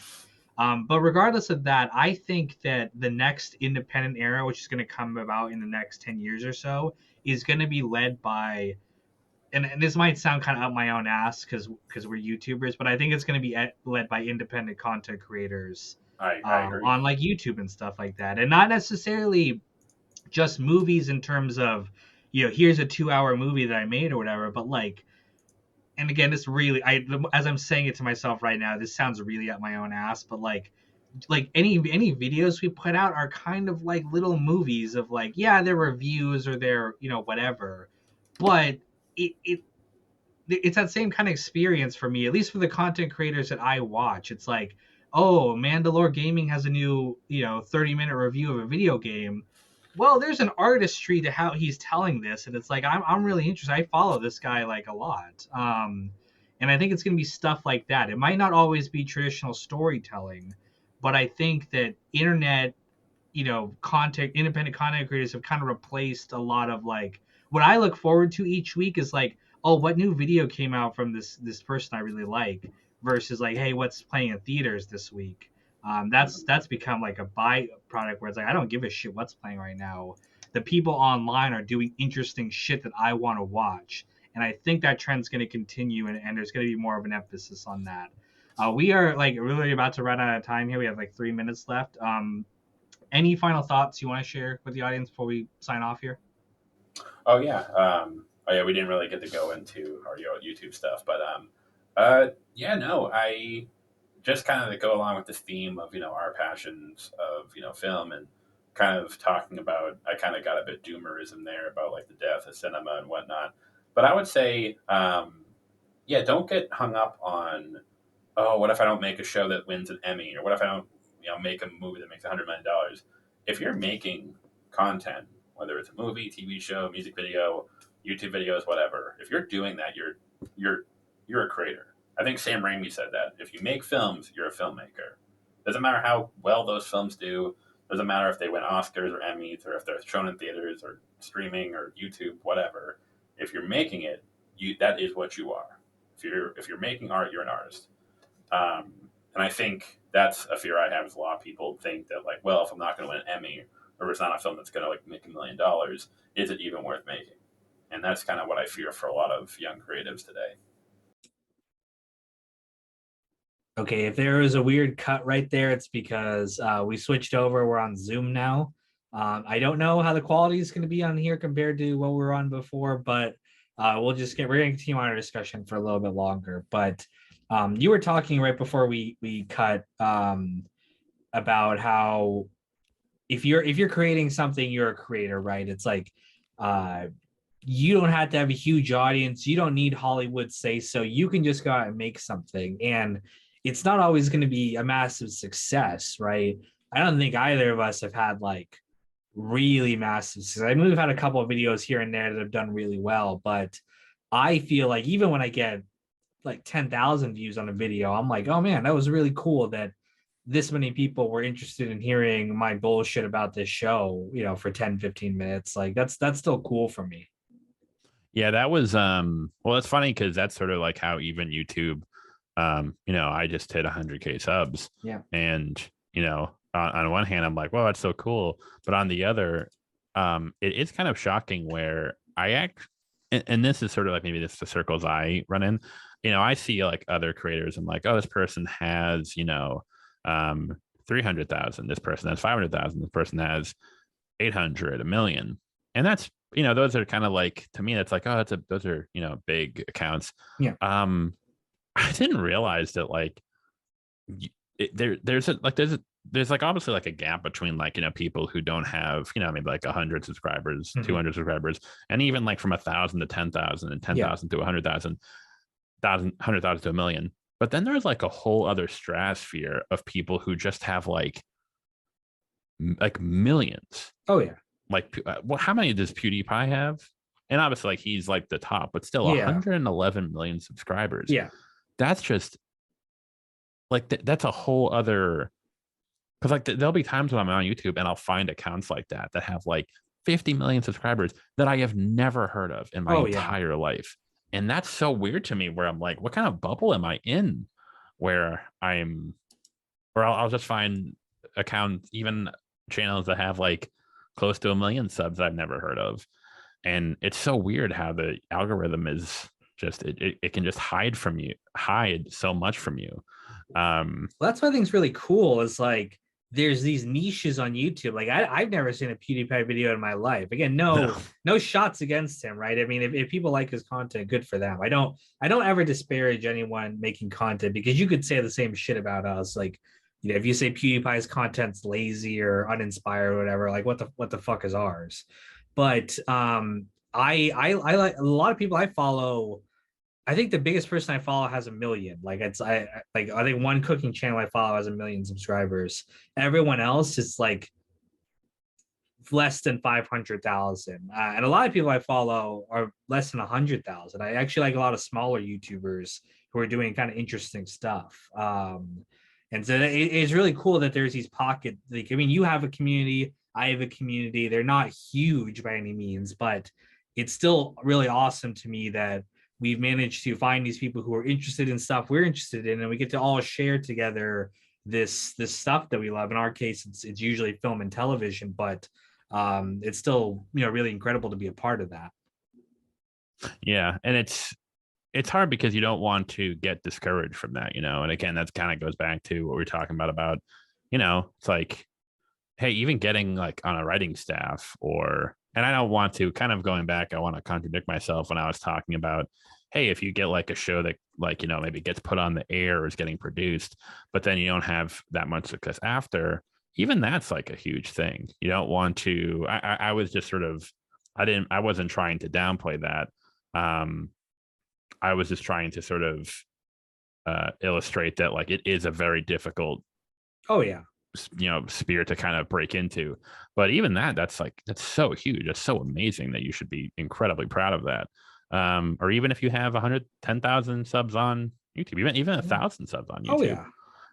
But regardless of that, I think that the next independent era, which is going to come about in the next 10 years or so, is going to be led by, and this might sound kind of up my own ass because we're YouTubers, but I think it's going to be led by independent content creators, I agree. on like YouTube and stuff like that, and not necessarily just movies in terms of, here's a 2 hour movie that I made or whatever, but like, and again, this really, as I'm saying it to myself right now, this sounds really up my own ass, but like any videos we put out are kind of like little movies of like, yeah, they're reviews or they're, whatever, but it it's that same kind of experience for me, at least for the content creators that I watch. It's like, oh, Mandalore Gaming has a new, 30-minute review of a video game. Well, there's an artistry to how he's telling this, and it's like, I'm really interested. I follow this guy like a lot. And I think it's gonna be stuff like that. It might not always be traditional storytelling, but I think that internet, content independent content creators have kind of replaced a lot of like what I look forward to each week is like, oh, what new video came out from this person I really like, versus like, hey, what's playing in theaters this week. That's become like a byproduct where it's like, I don't give a shit what's playing right now. The people online are doing interesting shit that I want to watch, and I think that trend's going to continue, and there's going to be more of an emphasis on that. We are like really about to run out of time here. We have like 3 minutes left. Any final thoughts you want to share with the audience before we sign off here? Oh yeah, we didn't really get to go into our YouTube stuff, but yeah, no, I just kind of to go along with this theme of our passions of film, and kind of talking about, I kind of got a bit doomerism there about like the death of cinema and whatnot. But I would say, yeah, don't get hung up on, oh, what if I don't make a show that wins an Emmy, or what if I don't make a movie that makes $100 million. if you're making content, whether it's a movie, TV show, music video, YouTube videos, whatever, if you're doing that, you're you're a creator. I think Sam Raimi said that. If you make films, you're a filmmaker. Doesn't matter how well those films do. Doesn't matter if they win Oscars or Emmys or if they're shown in theaters or streaming or YouTube, whatever. If you're making it, that is what you are. If you're making art, you're an artist. Um, and I think that's a fear I have. Is a lot of people think that like, well, if I'm not going to win an Emmy or it's not a film that's going to like make $1 million, is it even worth making? And that's kind of what I fear for a lot of young creatives today. Okay, if there was a weird cut right there, it's because we switched over. We're on Zoom now. I don't know how the quality is going to be on here compared to what we were on before, but we're going to continue on our discussion for a little bit longer. But you were talking right before we cut about how if you're creating something, you're a creator, right? It's like you don't have to have a huge audience. You don't need Hollywood say so. You can just go out and make something, and it's not always going to be a massive success, right? I don't think either of us have had like really massive success. I mean, we've had a couple of videos here and there that have done really well, but I feel like even when I get like 10,000 views on a video, I'm like, oh man, that was really cool that this many people were interested in hearing my bullshit about this show, for 10, 15 minutes. Like that's still cool for me. Yeah, that was well, it's funny because that's sort of like how even YouTube, I just hit 100K subs. Yeah. And, on one hand, I'm like, well, that's so cool. But on the other, it's kind of shocking where and this is sort of like maybe this the circles I run in. I see like other creators. I'm like, oh, this person has, 300,000. This person has 500,000. This person has 800, 1 million. And that's, those are kind of like, to me, that's like, oh, those are, big accounts. Yeah. I didn't realize that like there's like obviously like a gap between like, people who don't have, maybe like 100 subscribers, 200 subscribers, and even like from 1,000 to 10,000 and 10,000 to 100,000, 100,000 to 1 million. But then there's like a whole other stratosphere of people who just have like millions. Oh yeah. Like, how many does PewDiePie have? And obviously, like he's like the top, but still 111 million subscribers. Yeah, that's just like that's a whole other. Because like there'll be times when I'm on YouTube and I'll find accounts like that have like 50 million subscribers that I have never heard of in my entire life. And that's so weird to me where I'm like, what kind of bubble am I in where I'll just find accounts, even channels that have like close to 1 million subs I've never heard of. And it's so weird how the algorithm is just, it can just hide so much from you. Well, that's what I think is really cool is like, there's these niches on YouTube. Like I've never seen a PewDiePie video in my life. Again, no shots against him, right? I mean, if people like his content, good for them. I don't ever disparage anyone making content because you could say the same shit about us. Like, if you say PewDiePie's content's lazy or uninspired or whatever, like what the fuck is ours? But I like a lot of people I follow. I think the biggest person I follow has 1 million. Like I think one cooking channel I follow has 1 million subscribers. Everyone else is like less than 500,000. And a lot of people I follow are less than 100,000. I actually like a lot of smaller YouTubers who are doing kind of interesting stuff. And so it's really cool that there's these pockets. Like, I mean, you have a community, I have a community. They're not huge by any means, but it's still really awesome to me that we've managed to find these people who are interested in stuff we're interested in, and we get to all share together this stuff that we love. In our case, it's usually film and television, but it's still really incredible to be a part of that. Yeah, and it's hard because you don't want to get discouraged from that, and again, that kind of goes back to what we're talking about, it's like, hey, even getting like on a writing staff and I don't want to kind of going back, I want to contradict myself when I was talking about, hey, if you get like a show that like, maybe gets put on the air or is getting produced, but then you don't have that much success after, even that's like a huge thing. You don't want to, I was just sort of, I wasn't trying to downplay that. I was just trying to sort of illustrate that like it is a very difficult sphere to kind of break into. But even that's so huge. That's so amazing that you should be incredibly proud of that. Or even if you have 110,000 subs on YouTube, even 1,000 subs on YouTube, Oh yeah,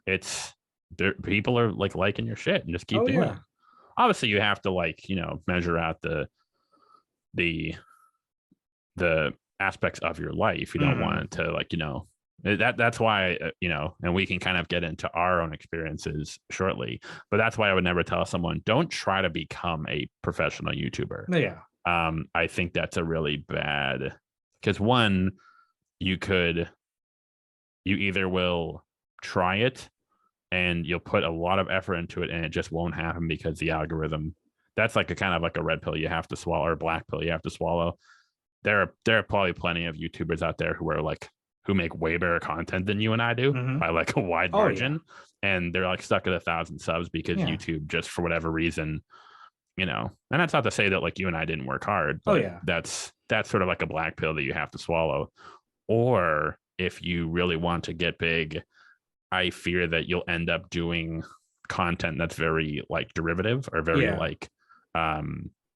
it's there. People are like liking your shit and just keep doing it. Obviously, you have to like measure out the aspects of your life. You don't want it to like that's why and we can kind of get into our own experiences shortly, but that's why I would never tell someone don't try to become a professional YouTuber. Yeah. I think that's a really bad, because one, you either will try it and you'll put a lot of effort into it and it just won't happen because the algorithm, that's like a kind of like a red pill you have to swallow, or a black pill you have to swallow. There are probably plenty of YouTubers out there who make way better content than you and I do by like a wide margin. And they're like stuck at 1,000 subs because YouTube, just for whatever reason, and that's not to say that like you and I didn't work hard, but that's sort of like a black pill that you have to swallow. Or if you really want to get big, I fear that you'll end up doing content that's very like derivative, or very like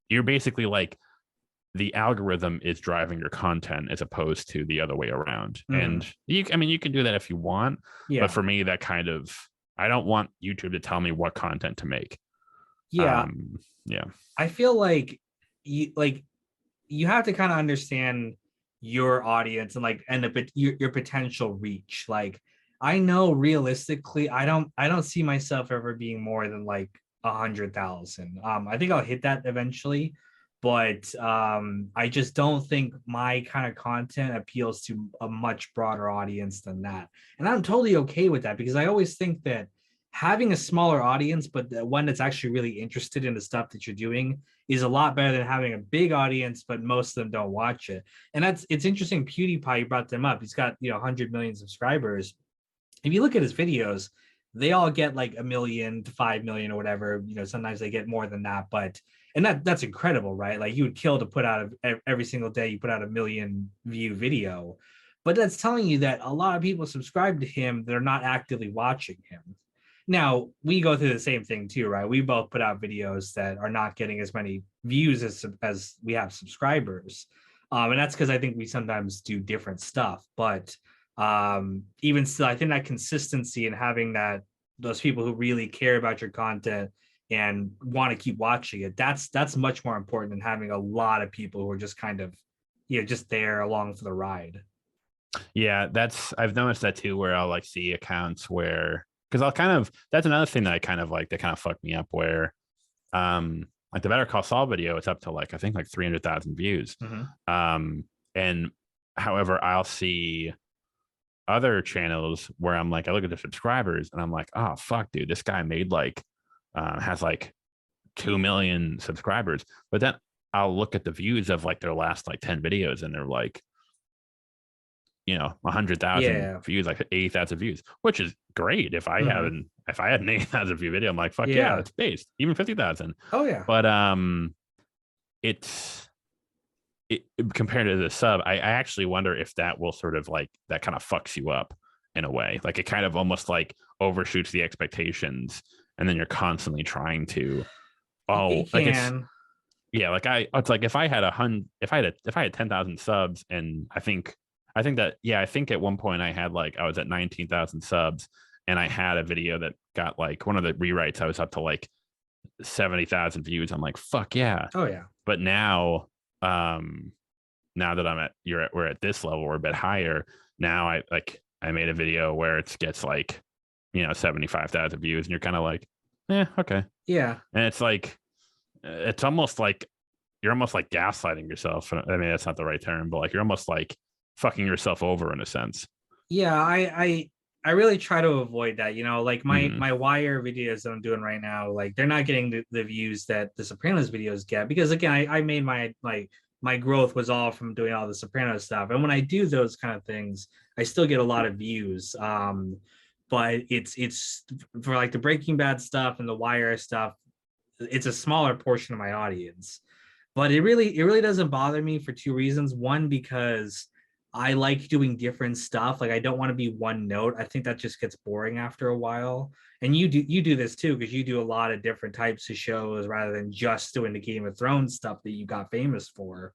you're basically like the algorithm is driving your content as opposed to the other way around. And you can do that if you want, but for me, that kind of, I don't want YouTube to tell me what content to make. I feel like you have to kind of understand your audience and your potential reach. Like, I know realistically, I don't see myself ever being more than like 100,000. I think I'll hit that eventually, but I just don't think my kind of content appeals to a much broader audience than that. And I'm totally okay with that, because I always think that having a smaller audience, but one that's actually really interested in the stuff that you're doing, is a lot better than having a big audience, but most of them don't watch it. And it's interesting. PewDiePie, you brought them up. He's got 100 million subscribers. If you look at his videos, they all get like 1 million to 5 million or whatever. Sometimes they get more than that, and that's incredible, right? Like, you would kill to put out every single day, you put out 1 million view video, but that's telling you that a lot of people subscribe to him. They're not actively watching him. Now, we go through the same thing too, right? We both put out videos that are not getting as many views as we have subscribers. And that's because I think we sometimes do different stuff. But even still, I think that consistency and having those people who really care about your content and want to keep watching it, that's much more important than having a lot of people who are just kind of, just there along for the ride. Yeah, I've noticed that too, where I'll like see accounts where, because I'll kind of, that's another thing that I kind of like, that kind of fucked me up, where like the Better Call Saul video, it's up to like, I think like 300,000 views. And however, I'll see other channels where I'm like, I look at the subscribers and I'm like, oh fuck, dude, this guy made like has like 2 million subscribers. But then I'll look at the views of like their last like 10 videos and they're like 100,000 views, like 80,000 views, which is great. If I had an 80,000 view video, I'm like, fuck yeah, it's based. Even 50,000. Oh yeah. But compared to the sub, I actually wonder if that will sort of like, that kind of fucks you up in a way. Like, it kind of almost like overshoots the expectations, and then you're constantly trying to it's like if I had 10,000 subs, and I think at one point I was at 19,000 subs, and I had a video that got like, one of the rewrites, I was up to like 70,000 views. I'm like, fuck yeah. Oh yeah. But now that we're at this level, we're a bit higher now. I made a video where it gets like 75,000 views, and you're kind of like, okay, yeah. And it's like, it's almost like you're almost like gaslighting yourself. I mean, that's not the right term, but like, you're almost like fucking yourself over in a sense. Yeah, I really try to avoid that. Like my Wire videos that I'm doing right now, like, they're not getting the views that the Sopranos videos get, because again, I made my growth was all from doing all the Sopranos stuff, and when I do those kind of things, I still get a lot of views. But it's for like the Breaking Bad stuff and the Wire stuff, it's a smaller portion of my audience. But it really doesn't bother me for two reasons. One, because I like doing different stuff. Like I don't want to be one note. I think that just gets boring after a while. And you do this too, because you do a lot of different types of shows rather than just doing the Game of Thrones stuff that you got famous for.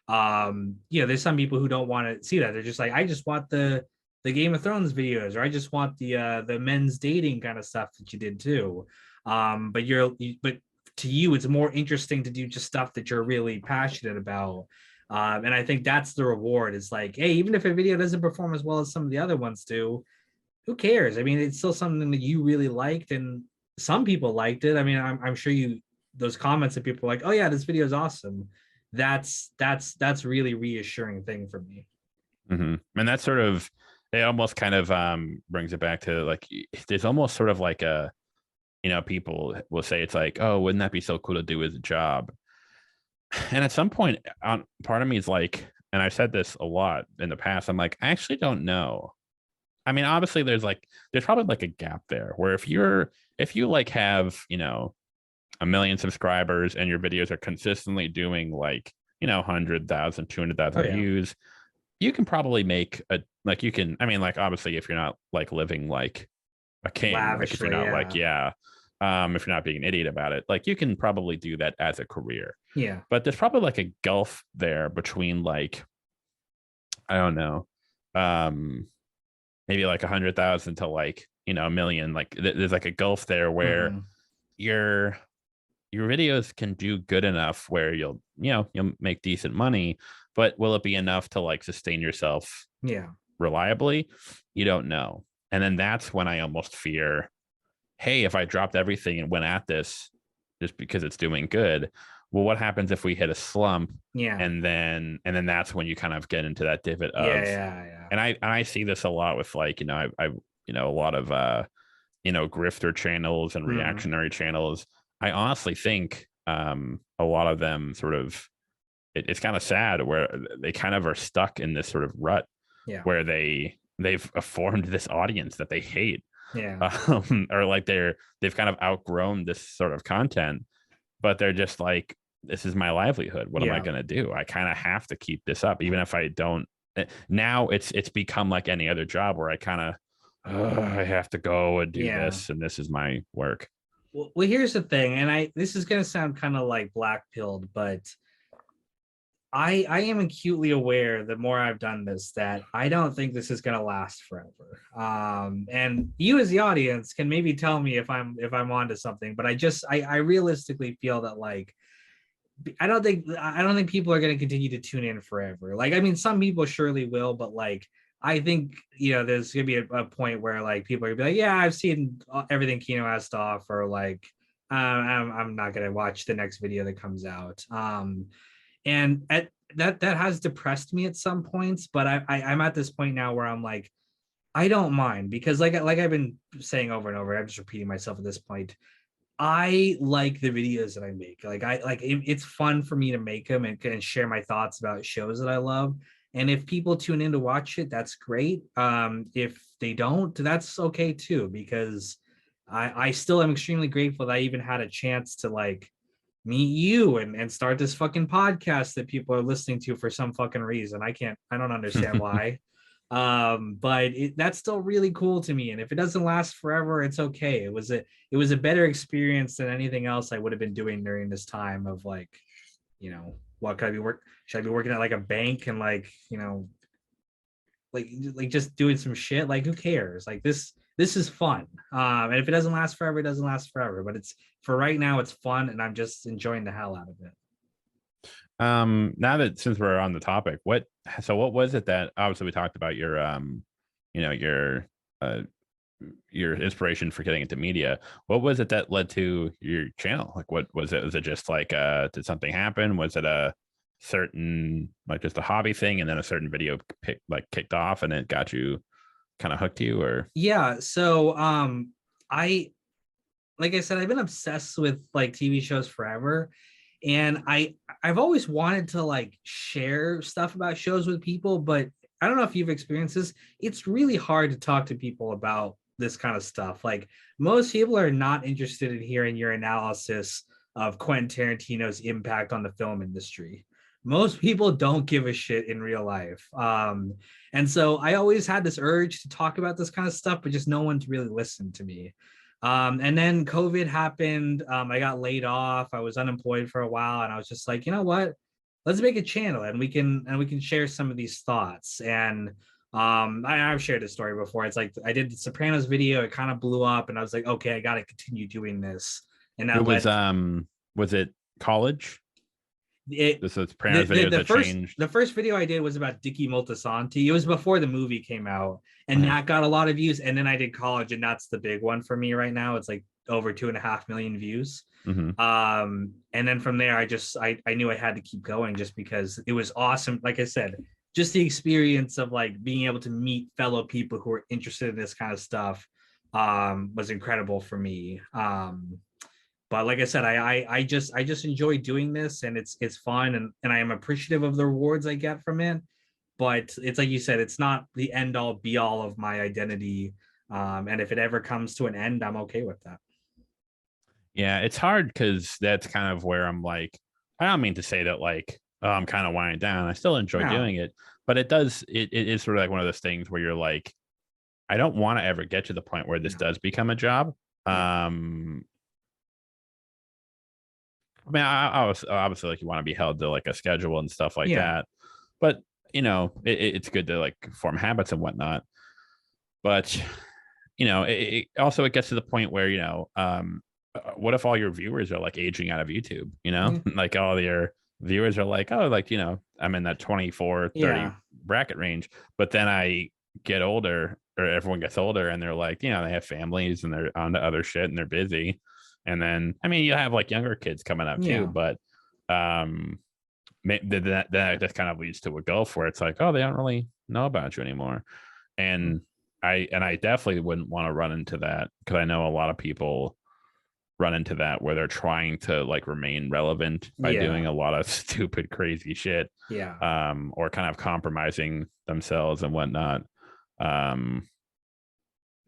There's some people who don't want to see that. They're just like, I just want the Game of Thrones videos, or I just want the men's dating kind of stuff that you did too. But to you, it's more interesting to do just stuff that you're really passionate about. And I think that's the reward. Is like, hey, even if a video doesn't perform as well as some of the other ones do, who cares? I mean, it's still something that you really liked, and some people liked it. I mean, I'm sure those comments that people are like, oh yeah, this video is awesome. That's really reassuring thing for me. Mm-hmm. And that's sort of, it almost kind of brings it back to like, there's almost sort of like a, people will say it's like, oh, wouldn't that be so cool to do as a job? And at some point, part of me is like, and I've said this a lot in the past, I'm like, I actually don't know. I mean, obviously there's probably like a gap there where if you like have, 1 million subscribers and your videos are consistently doing like, 100,000, 200,000 views, you can probably make obviously if you're not like living like a king, like if you're not if you're not being an idiot about it, like you can probably do that as a career. Yeah. But there's probably like a gulf there between like, I don't know, maybe like 100,000 to like, 1 million. Like there's like a gulf there where your videos can do good enough where you'll make decent money, but will it be enough to like sustain yourself reliably? You don't know. And then that's when I almost fear, hey, if I dropped everything and went at this just because it's doing good, well, what happens if we hit a slump? And then that's when you kind of get into that divot of And I see this a lot with like, I a lot of grifter channels and reactionary channels. I honestly think a lot of them sort of, it's kind of sad where they kind of are stuck in this sort of rut where they've formed this audience that they hate. Or like they've kind of outgrown this sort of content, but they're just like, this is my livelihood. What am I going to do? I kind of have to keep this up, even if I don't. Now it's become like any other job where I kind of, I have to go and do this, and this is my work. Well, here's the thing, and this is going to sound kind of like black-pilled, but I am acutely aware the more I've done this that I don't think this is going to last forever. And you as the audience can maybe tell me if I'm onto something, but I realistically feel that like I don't think people are going to continue to tune in forever. Like, I mean, some people surely will, but like I think there's going to be a point where like people are going to be like, yeah, I've seen everything Kino has to offer. Like, I'm not going to watch the next video that comes out. And that has depressed me at some points, but I'm at this point now where I'm like, I don't mind, because like I've been saying over and over, I'm just repeating myself at this point. I like the videos that I make. Like it's fun for me to make them and share my thoughts about shows that I love. And if people tune in to watch it, that's great. If they don't, that's okay too, because I still am extremely grateful that I even had a chance to like meet you and start this fucking podcast that people are listening to for some fucking reason. I don't understand why. But that's still really cool to me. And if it doesn't last forever, it's okay. It was a better experience than anything else I would have been doing during this time of like, what could I be should I be working at like a bank and like, like just doing some shit? Like, who cares? Like this is fun. And if it doesn't last forever, it doesn't last forever. But it's for right now, it's fun, and I'm just enjoying the hell out of it. Now that since we're on the topic, what was it that obviously we talked about your your inspiration for getting into media? What was it that led to your channel? Like, what was it? Was it just like did something happen? Was it a certain like just a hobby thing, and then a certain video kicked off and it got you kind of hooked you? Or so like I said, I've been obsessed with like TV shows forever. And I've always wanted to like share stuff about shows with people, but I don't know if you've experienced this. It's really hard to talk to people about this kind of stuff. Like, most people are not interested in hearing your analysis of Quentin Tarantino's impact on the film industry. most people don't give a shit in real life. And so I always had this urge to talk about this kind of stuff, but just no one to really listen to me. And then COVID happened. I got laid off. I was unemployed for a while, and I was just like, you know what? Let's make a channel, and we can share some of these thoughts. And I've shared this story before. It's like I did the Sopranos video. It kind of blew up, and I was like, okay, I got to continue doing this. And It that led was it college? it The Sopranos videos that changed. the first video I did was about Dicky Moltisanti. It was before the movie came out, and Mhm. that got a lot of views. And then I did college, and that's the big one for me right now. It's like over 2.5 million views. Mhm. And then from there, I knew I had to keep going just because it was awesome. Like I said, just the experience of like being able to meet fellow people who are interested in this kind of stuff was incredible for me. But like I said, I just enjoy doing this, and it's fun, and I am appreciative of the rewards I get from it. But it's like you said, it's not the end all be all of my identity. And if it ever comes to an end, I'm okay with that. Yeah, it's hard because that's kind of where I'm like, I don't mean to say that like, oh, I'm kind of winding down. I still enjoy No. doing it, but it is sort of like one of those things where you're like, I don't want to ever get to the point where this No. does become a job. Yeah. I mean, I was obviously like you want to be held to like a schedule and stuff like Yeah. that, but you know, it's good to like form habits and whatnot. But you know, it also it gets to the point where you know, what if all your viewers are like aging out of YouTube? You know, like all your viewers are like, oh, like you know, I'm in that 24, 30 Yeah. bracket range, but then I get older, or everyone gets older, and they're like, you know, they have families and they're on to other shit and they're busy. And then, I mean, you have like younger kids coming up Yeah. too, but that just kind of leads to a gulf where it's like, oh, they don't really know about you anymore. And I definitely wouldn't want to run into that because I know a lot of people run into that where they're trying to like remain relevant by Yeah. doing a lot of stupid, crazy shit, Yeah. or kind of compromising themselves and whatnot.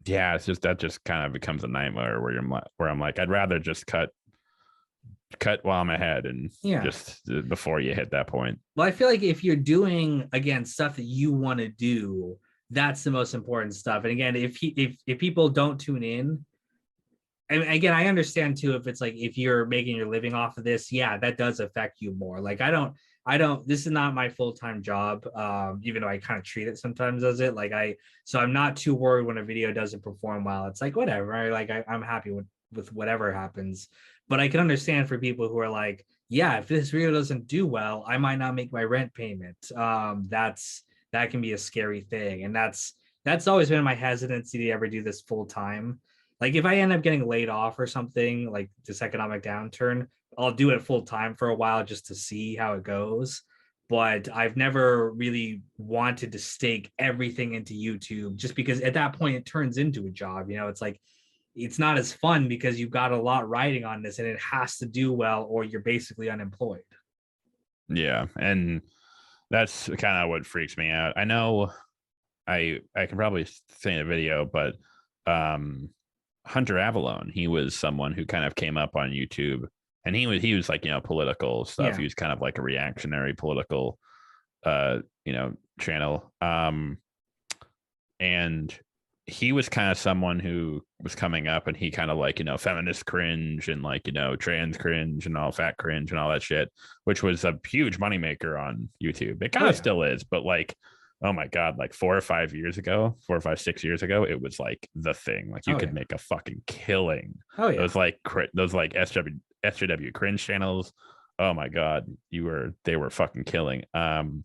Yeah, it's just that just kind of becomes a nightmare where I'm like, I'd rather just cut while I'm ahead and Yeah. just before you hit that point. Well, I feel like if you're doing again stuff that you want to do, that's the most important stuff. And again, if people don't tune in, and again, I understand too if it's like if you're making your living off of this, yeah, that does affect you more. Like I don't this is not my full-time job. Even though I kind of treat it sometimes as it. So I'm not too worried when a video doesn't perform well. It's like whatever. I'm happy with whatever happens. But I can understand for people who are like, yeah, if this video doesn't do well, I might not make my rent payment. That can be a scary thing. And that's always been my hesitancy to ever do this full time. Like if I end up getting laid off or something, like this economic downturn, I'll do it full time for a while just to see how it goes. But I've never really wanted to stake everything into YouTube just because at that point it turns into a job. You know, it's like it's not as fun because you've got a lot riding on this and it has to do well or you're basically unemployed. Yeah, and that's kind of what freaks me out. I know I can probably say in a video, but Hunter Avalon, he was someone who kind of came up on YouTube, and he was like, you know, political stuff. Yeah. He was kind of like a reactionary political you know, channel. And he was kind of someone who was coming up, and he kind of like, you know, feminist cringe and like, you know, trans cringe and all fat cringe and all that shit, which was a huge moneymaker on YouTube. It kind of still is, but like, oh my God, like 4 or 5 years ago, 4 or 5, 6 years ago, it was like the thing. Like you could make a fucking killing. Oh yeah. Those like SJW cringe channels. Oh my God, they were fucking killing. And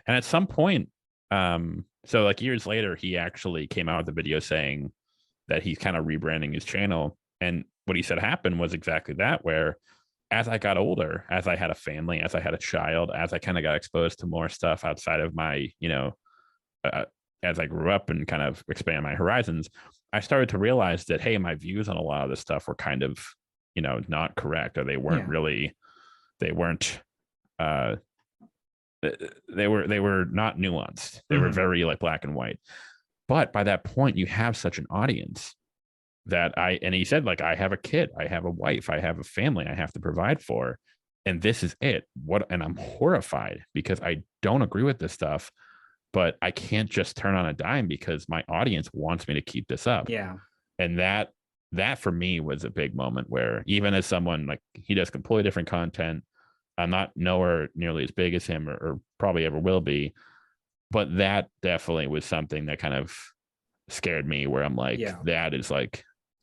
at some point, so like years later, he actually came out with a video saying that he's kind of rebranding his channel. And what he said happened was exactly that, where as I got older, as I had a family, as I had a child, as I kind of got exposed to more stuff outside of my, you know, as I grew up and kind of expand my horizons, I started to realize that, hey, my views on a lot of this stuff were kind of, you know, not correct, or they weren't really, they weren't, they were not nuanced. They were very like black and white. But by that point, you have such an audience that and he said, like, I have a kid, I have a wife, I have a family I have to provide for. and this is it. And I'm horrified because I don't agree with this stuff, but I can't just turn on a dime because my audience wants me to keep this up. Yeah. And that for me was a big moment where, even as someone like, he does completely different content, I'm not nowhere nearly as big as him, or probably ever will be, but that definitely was something that kind of scared me, where I'm like, Yeah.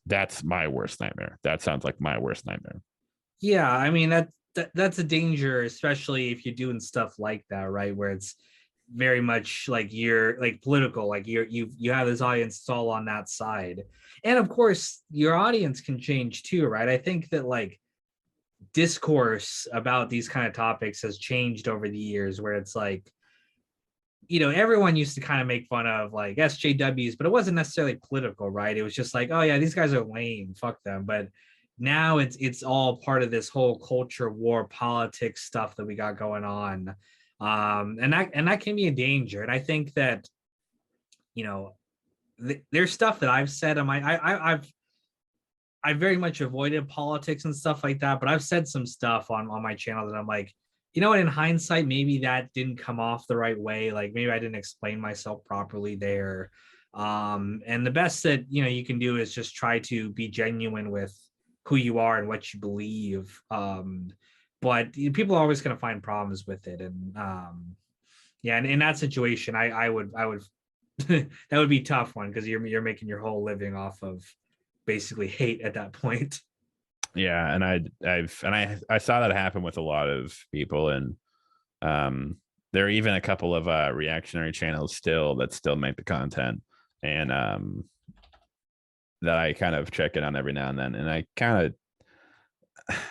that's my worst nightmare. That sounds like my worst nightmare. Yeah, I mean that's a danger, especially if you're doing stuff like that, right? Where it's very much like you're like political, like you have this audience it's all on that side. And of course, your audience can change too, right? I think that like discourse about these kind of topics has changed over the years, where it's like, everyone used to kind of make fun of like SJWs, but it wasn't necessarily political, right? It was just like, oh yeah, these guys are lame, fuck them. But now it's all part of this whole culture war politics stuff that we got going on. And that can be a danger. And I think that, there's stuff that I've said on I've very much avoided politics and stuff like that, but I've said some stuff on my channel that I'm like, what, in hindsight, maybe that didn't come off the right way. Like maybe I didn't explain myself properly there. And the best that, you can do is just try to be genuine with who you are and what you believe. But people are always going to find problems with it. And yeah, and in that situation, I would that would be a tough one, because you're making your whole living off of basically hate at that point. Yeah, and I saw that happen with a lot of people, and there are even a couple of reactionary channels that still make the content, and that I kind of check it on every now and then, and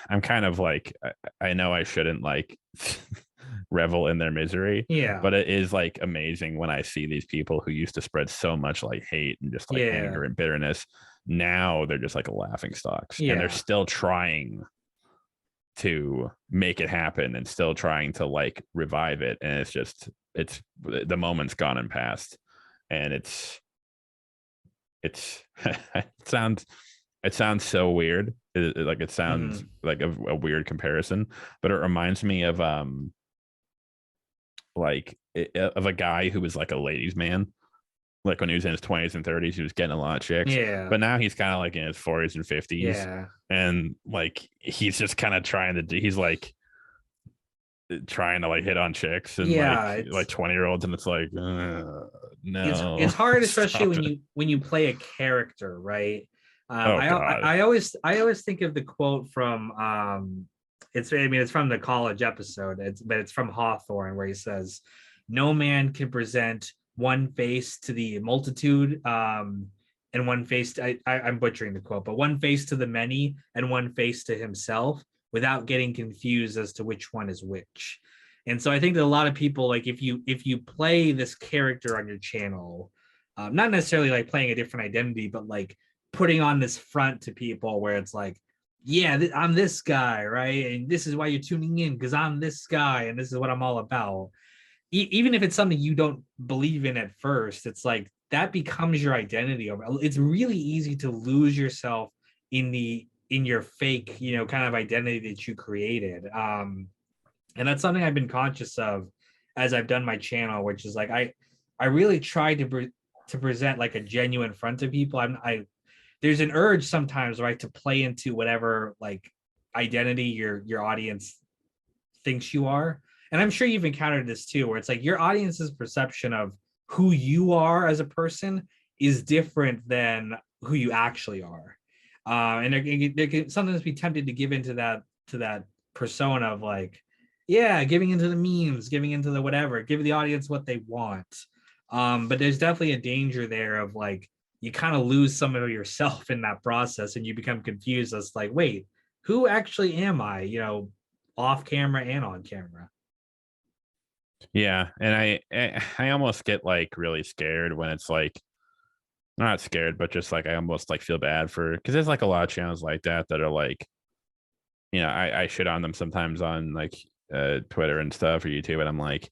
I'm kind of like, I know I shouldn't like revel in their misery, Yeah, but it is like amazing when I see these people who used to spread so much like hate and just like anger and bitterness. Now they're just like laughing stocks, and they're still trying to make it happen and still trying to like revive it. And it's the moment's gone and past, and it sounds so weird. It sounds like a weird comparison, but it reminds me of of a guy who was like a ladies' man. Like when he was in his 20s and 30s, he was getting a lot of chicks. Yeah. But now he's kind of like in his 40s and 50s. Yeah. And like he's just kind of he's like trying to like hit on chicks and like 20-year-olds, and it's like no. It's hard, especially when you play a character, right? I always think of the quote from it's from the college episode. It's from Hawthorne, where he says, "No man can present one face to the multitude, and one face to, I'm butchering the quote, but one face to the many and one face to himself, without getting confused as to which one is which." And so I think that a lot of people, like if you play this character on your channel, not necessarily like playing a different identity, but like putting on this front to people where it's like, yeah, I'm this guy, right? And this is why you're tuning in, because I'm this guy and this is what I'm all about. Even if it's something you don't believe in at first, it's like that becomes your identity. It's really easy to lose yourself in your fake, kind of identity that you created. And that's something I've been conscious of as I've done my channel, which is like I really try to present like a genuine front to people. There's an urge sometimes, right, to play into whatever like identity your audience thinks you are. And I'm sure you've encountered this too, where it's like your audience's perception of who you are as a person is different than who you actually are. And they can sometimes be tempted to give into that persona of like, yeah, giving into the memes, giving into the whatever, give the audience what they want. But there's definitely a danger there of like, you kind of lose some of yourself in that process, and you become confused as like, wait, who actually am I, off camera and on camera? Yeah, and I almost get like really scared when it's like, not scared, but just like I almost like feel bad because there's like a lot of channels like that are like, I shit on them sometimes on like Twitter and stuff or YouTube, and I'm like,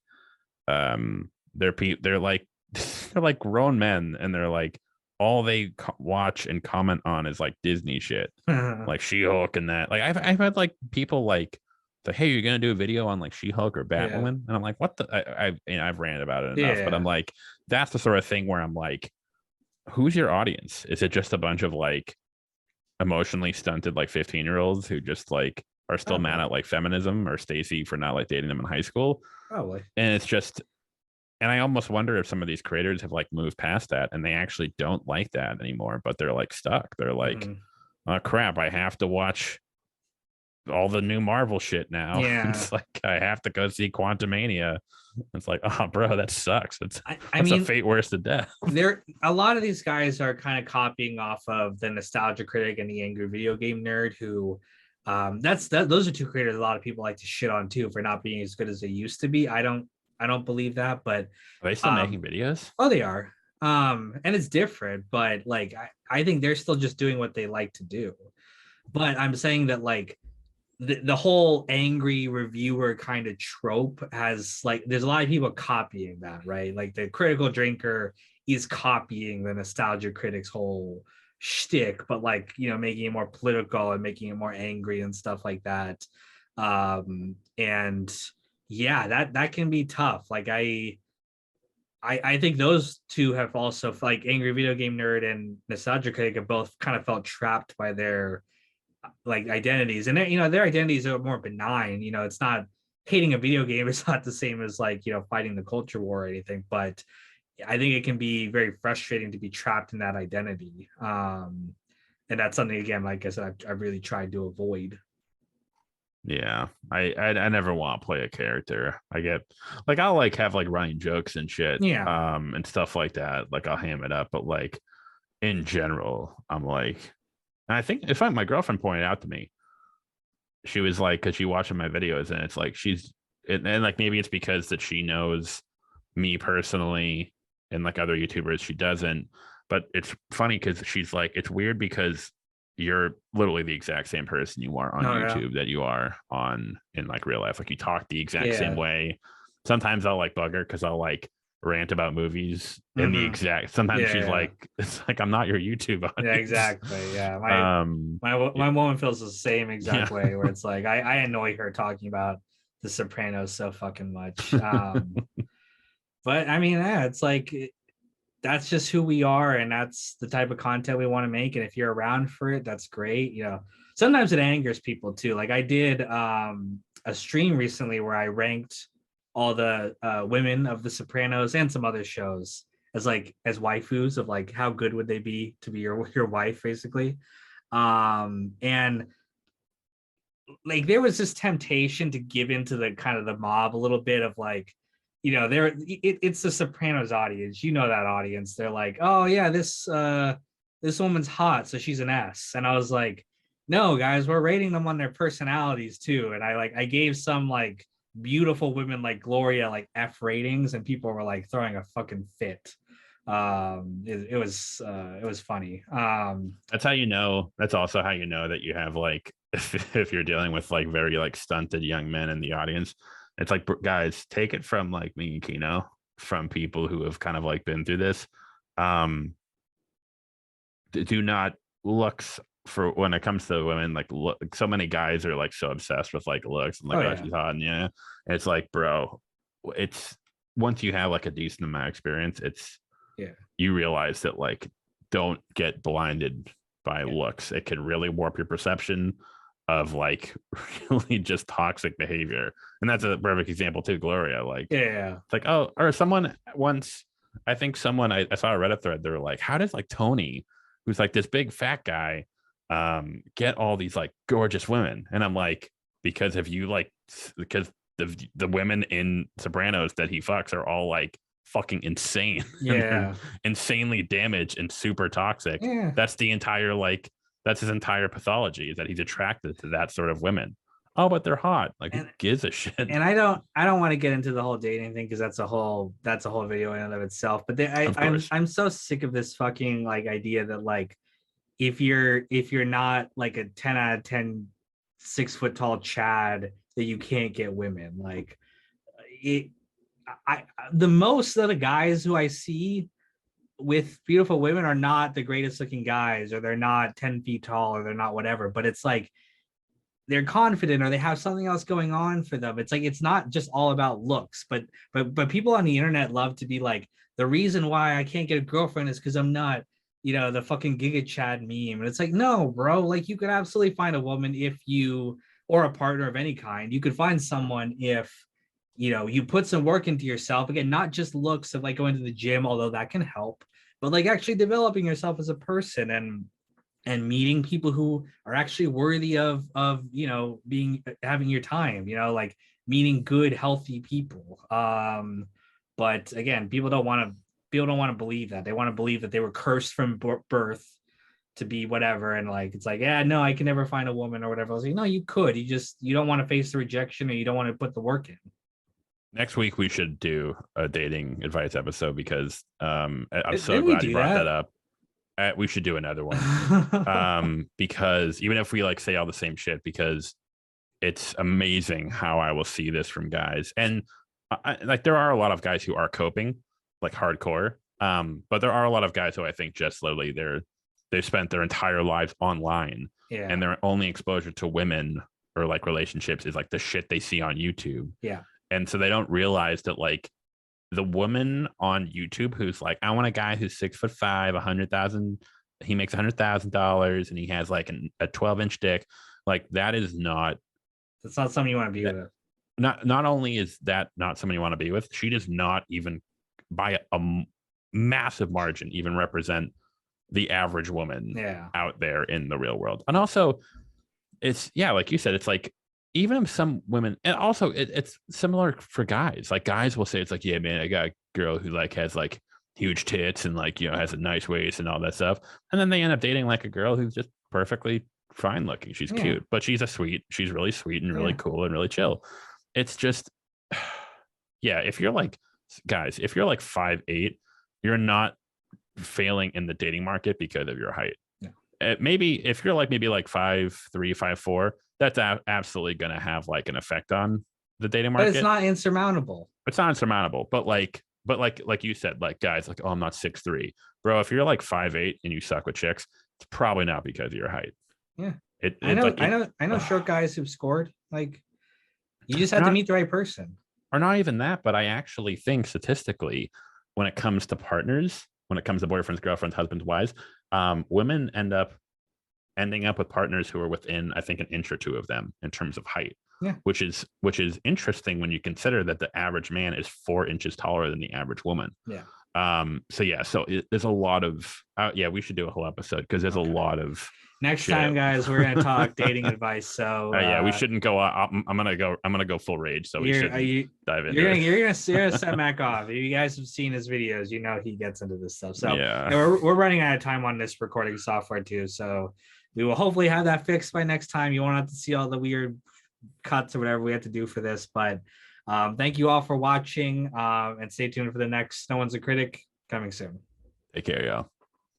they're like they're like grown men, and they're like all they watch and comment on is like Disney shit, like She-Hulk and that. Like I've had like people like It's like, hey, you're gonna do a video on like She-Hulk or Yeah. Batwoman, and I'm like, what the? I've ranted about it enough, but Yeah. I'm like, that's the sort of thing where I'm like, who's your audience? Is it just a bunch of like emotionally stunted like 15-year-olds who just like are still mad at like feminism or Stacy for not like dating them in high school? Probably. And it's just, and I almost wonder if some of these creators have like moved past that and they actually don't like that anymore, but they're like stuck. They're like, oh crap, I have to watch all the new Marvel shit now. Yeah. It's like I have to go see Quantumania. It's like, oh bro, that sucks. I mean, a fate worse than death. There, a lot of these guys are kind of copying off of the Nostalgia Critic and the Angry Video Game Nerd, who those are two creators a lot of people like to shit on too for not being as good as they used to be. I don't believe that, but Are they still making videos? Oh, they are. And it's different, but like I think they're still just doing what they like to do. But I'm saying that like the whole angry reviewer kind of trope has like there's a lot of people copying that, right? Like the critical drinker is copying the Nostalgia Critic's whole shtick, but like, you know, making it more political and making it more angry and stuff like that. And yeah, that can be tough. Like I think those two have also, like Angry Video Game Nerd and Nostalgia Critic, have both kind of felt trapped by their like identities, and you know, their identities are more benign. You know, it's not hating a video game. It's not the same as like, you know, fighting the culture war or anything, but I think it can be very frustrating to be trapped in that identity. And that's something, again, like I said, I've really tried to avoid. Yeah, I never want to play a character. I get like I'll like have like running jokes and shit, and stuff like that. Like I'll ham it up, but like in general, I'm like, and I think if my girlfriend pointed out to me, she was like, because she watching my videos, and it's like and like maybe it's because that she knows me personally and like other YouTubers she doesn't. But it's funny because she's like, it's weird because you're literally the exact same person you are on YouTube that you are in like real life. Like you talk the exact same way. Sometimes I'll like bug her because I'll like rant about movies in the exact. Sometimes she's like, it's like I'm not your YouTube audience. Yeah, exactly. Yeah, my woman feels the same exact way. Where it's like I annoy her talking about The Sopranos so fucking much. But I mean, yeah, it's like that's just who we are, and that's the type of content we want to make. And if you're around for it, that's great. You know, sometimes it angers people too. Like I did a stream recently where I ranked all the women of The Sopranos and some other shows as waifus, of like how good would they be to be your wife, basically. And like there was this temptation to give into the kind of the mob a little bit of like, you know, it's the Sopranos audience. You know that audience. They're like, oh yeah, this woman's hot, so she's an S. And I was like, no, guys, we're rating them on their personalities too. And I gave some like beautiful women like Gloria like F ratings, and people were like throwing a fucking fit. It was funny. That's how you know. That's also how you know that you have like if you're dealing with like very like stunted young men in the audience. It's like, guys, take it from like me and Kino, from people who have kind of like been through this. Do not looks for when it comes to women. Like, look, so many guys are like so obsessed with like looks and like, oh, she's hot, and yeah, and it's like, bro, it's once you have like a decent amount of experience, you realize that like don't get blinded by looks. It can really warp your perception of like really just toxic behavior. And that's a perfect example too, Gloria. Like, it's like, oh, or someone once, I think someone, I saw a Reddit thread, they were like, how does like Tony, who's like this big fat guy, get all these like gorgeous women? And I'm like, because if you like, because the women in Sopranos that he fucks are all like fucking insane. Insanely damaged and super toxic. That's the entire like, that's his entire pathology, is that he's attracted to that sort of women. Oh, but they're hot. Like, who gives a shit? And I don't want to get into the whole dating thing because that's a whole video in and of itself. But I'm so sick of this fucking like idea that like if you're not like a 10 out of 10 6 foot tall Chad that you can't get women. Like the most of the guys who I see with beautiful women are not the greatest looking guys, or they're not 10 feet tall, or they're not whatever, but it's like they're confident or they have something else going on for them. It's like it's not just all about looks, but people on the internet love to be like, the reason why I can't get a girlfriend is because I'm not, the fucking Giga Chad meme. And it's like, no, bro, like you could absolutely find a woman if you, or a partner of any kind. You could find someone if you put some work into yourself. Again, not just looks of like going to the gym, although that can help, but like actually developing yourself as a person and meeting people who are actually worthy of having your time, like meeting good, healthy people. But again, people don't want to believe that. They want to believe that they were cursed from birth to be whatever. And like, it's like, yeah, no, I can never find a woman or whatever. I was like, no, you could. You don't want to face the rejection, or you don't want to put the work in. Next week we should do a dating advice episode because I'm so glad you brought that up. We should do another one because even if we like say all the same shit, because it's amazing how I will see this from guys. And like there are a lot of guys who are coping like hardcore, but there are a lot of guys who I think just literally they've spent their entire lives online, and their only exposure to women or like relationships is like the shit they see on YouTube. And so they don't realize that like the woman on YouTube who's like, I want a guy who's 6'5", 100,000, he makes $100,000 and he has like a 12-inch dick. Like that's not something you want to be with. Not only is that not someone you want to be with, she does not even by a massive margin even represent the average woman out there in the real world. And also it's like you said, it's like, even if some women, and also it's similar for guys. Like guys will say, it's like, yeah, man, I got a girl who like has like huge tits and like, has a nice waist and all that stuff. And then they end up dating like a girl who's just perfectly fine looking. She's cute, but she's really sweet and really cool and really chill. It's just, if you're like, guys, if you're like 5'8", you're not failing in the dating market because of your height. Maybe if you're like maybe like 5'3", 5'4", that's absolutely going to have like an effect on the dating market. But it's not insurmountable. It's not insurmountable. But like you said, like guys, like, oh, I'm not 6'3", bro. If you're like 5'8" and you suck with chicks, it's probably not because of your height. Yeah, I know short guys who've scored. Like, you just have to meet the right person. Or not even that, but I actually think statistically, when it comes to partners, when it comes to boyfriends, girlfriends, husbands, wives, women ending up with partners who are within, I think, an inch or two of them in terms of height. Which is interesting when you consider that the average man is 4 inches taller than the average woman. So there's a lot of we should do a whole episode because there's a lot of next time, guys. We're gonna talk dating advice. So we shouldn't go. I'm gonna go full rage. So we should dive into. You're gonna set Mac off. If you guys have seen his videos, he gets into this stuff. So we're running out of time on this recording software too. So we will hopefully have that fixed by next time. You won't have to see all the weird cuts or whatever we have to do for this. But thank you all for watching, and stay tuned for the next No One's a Critic coming soon. Take care, y'all.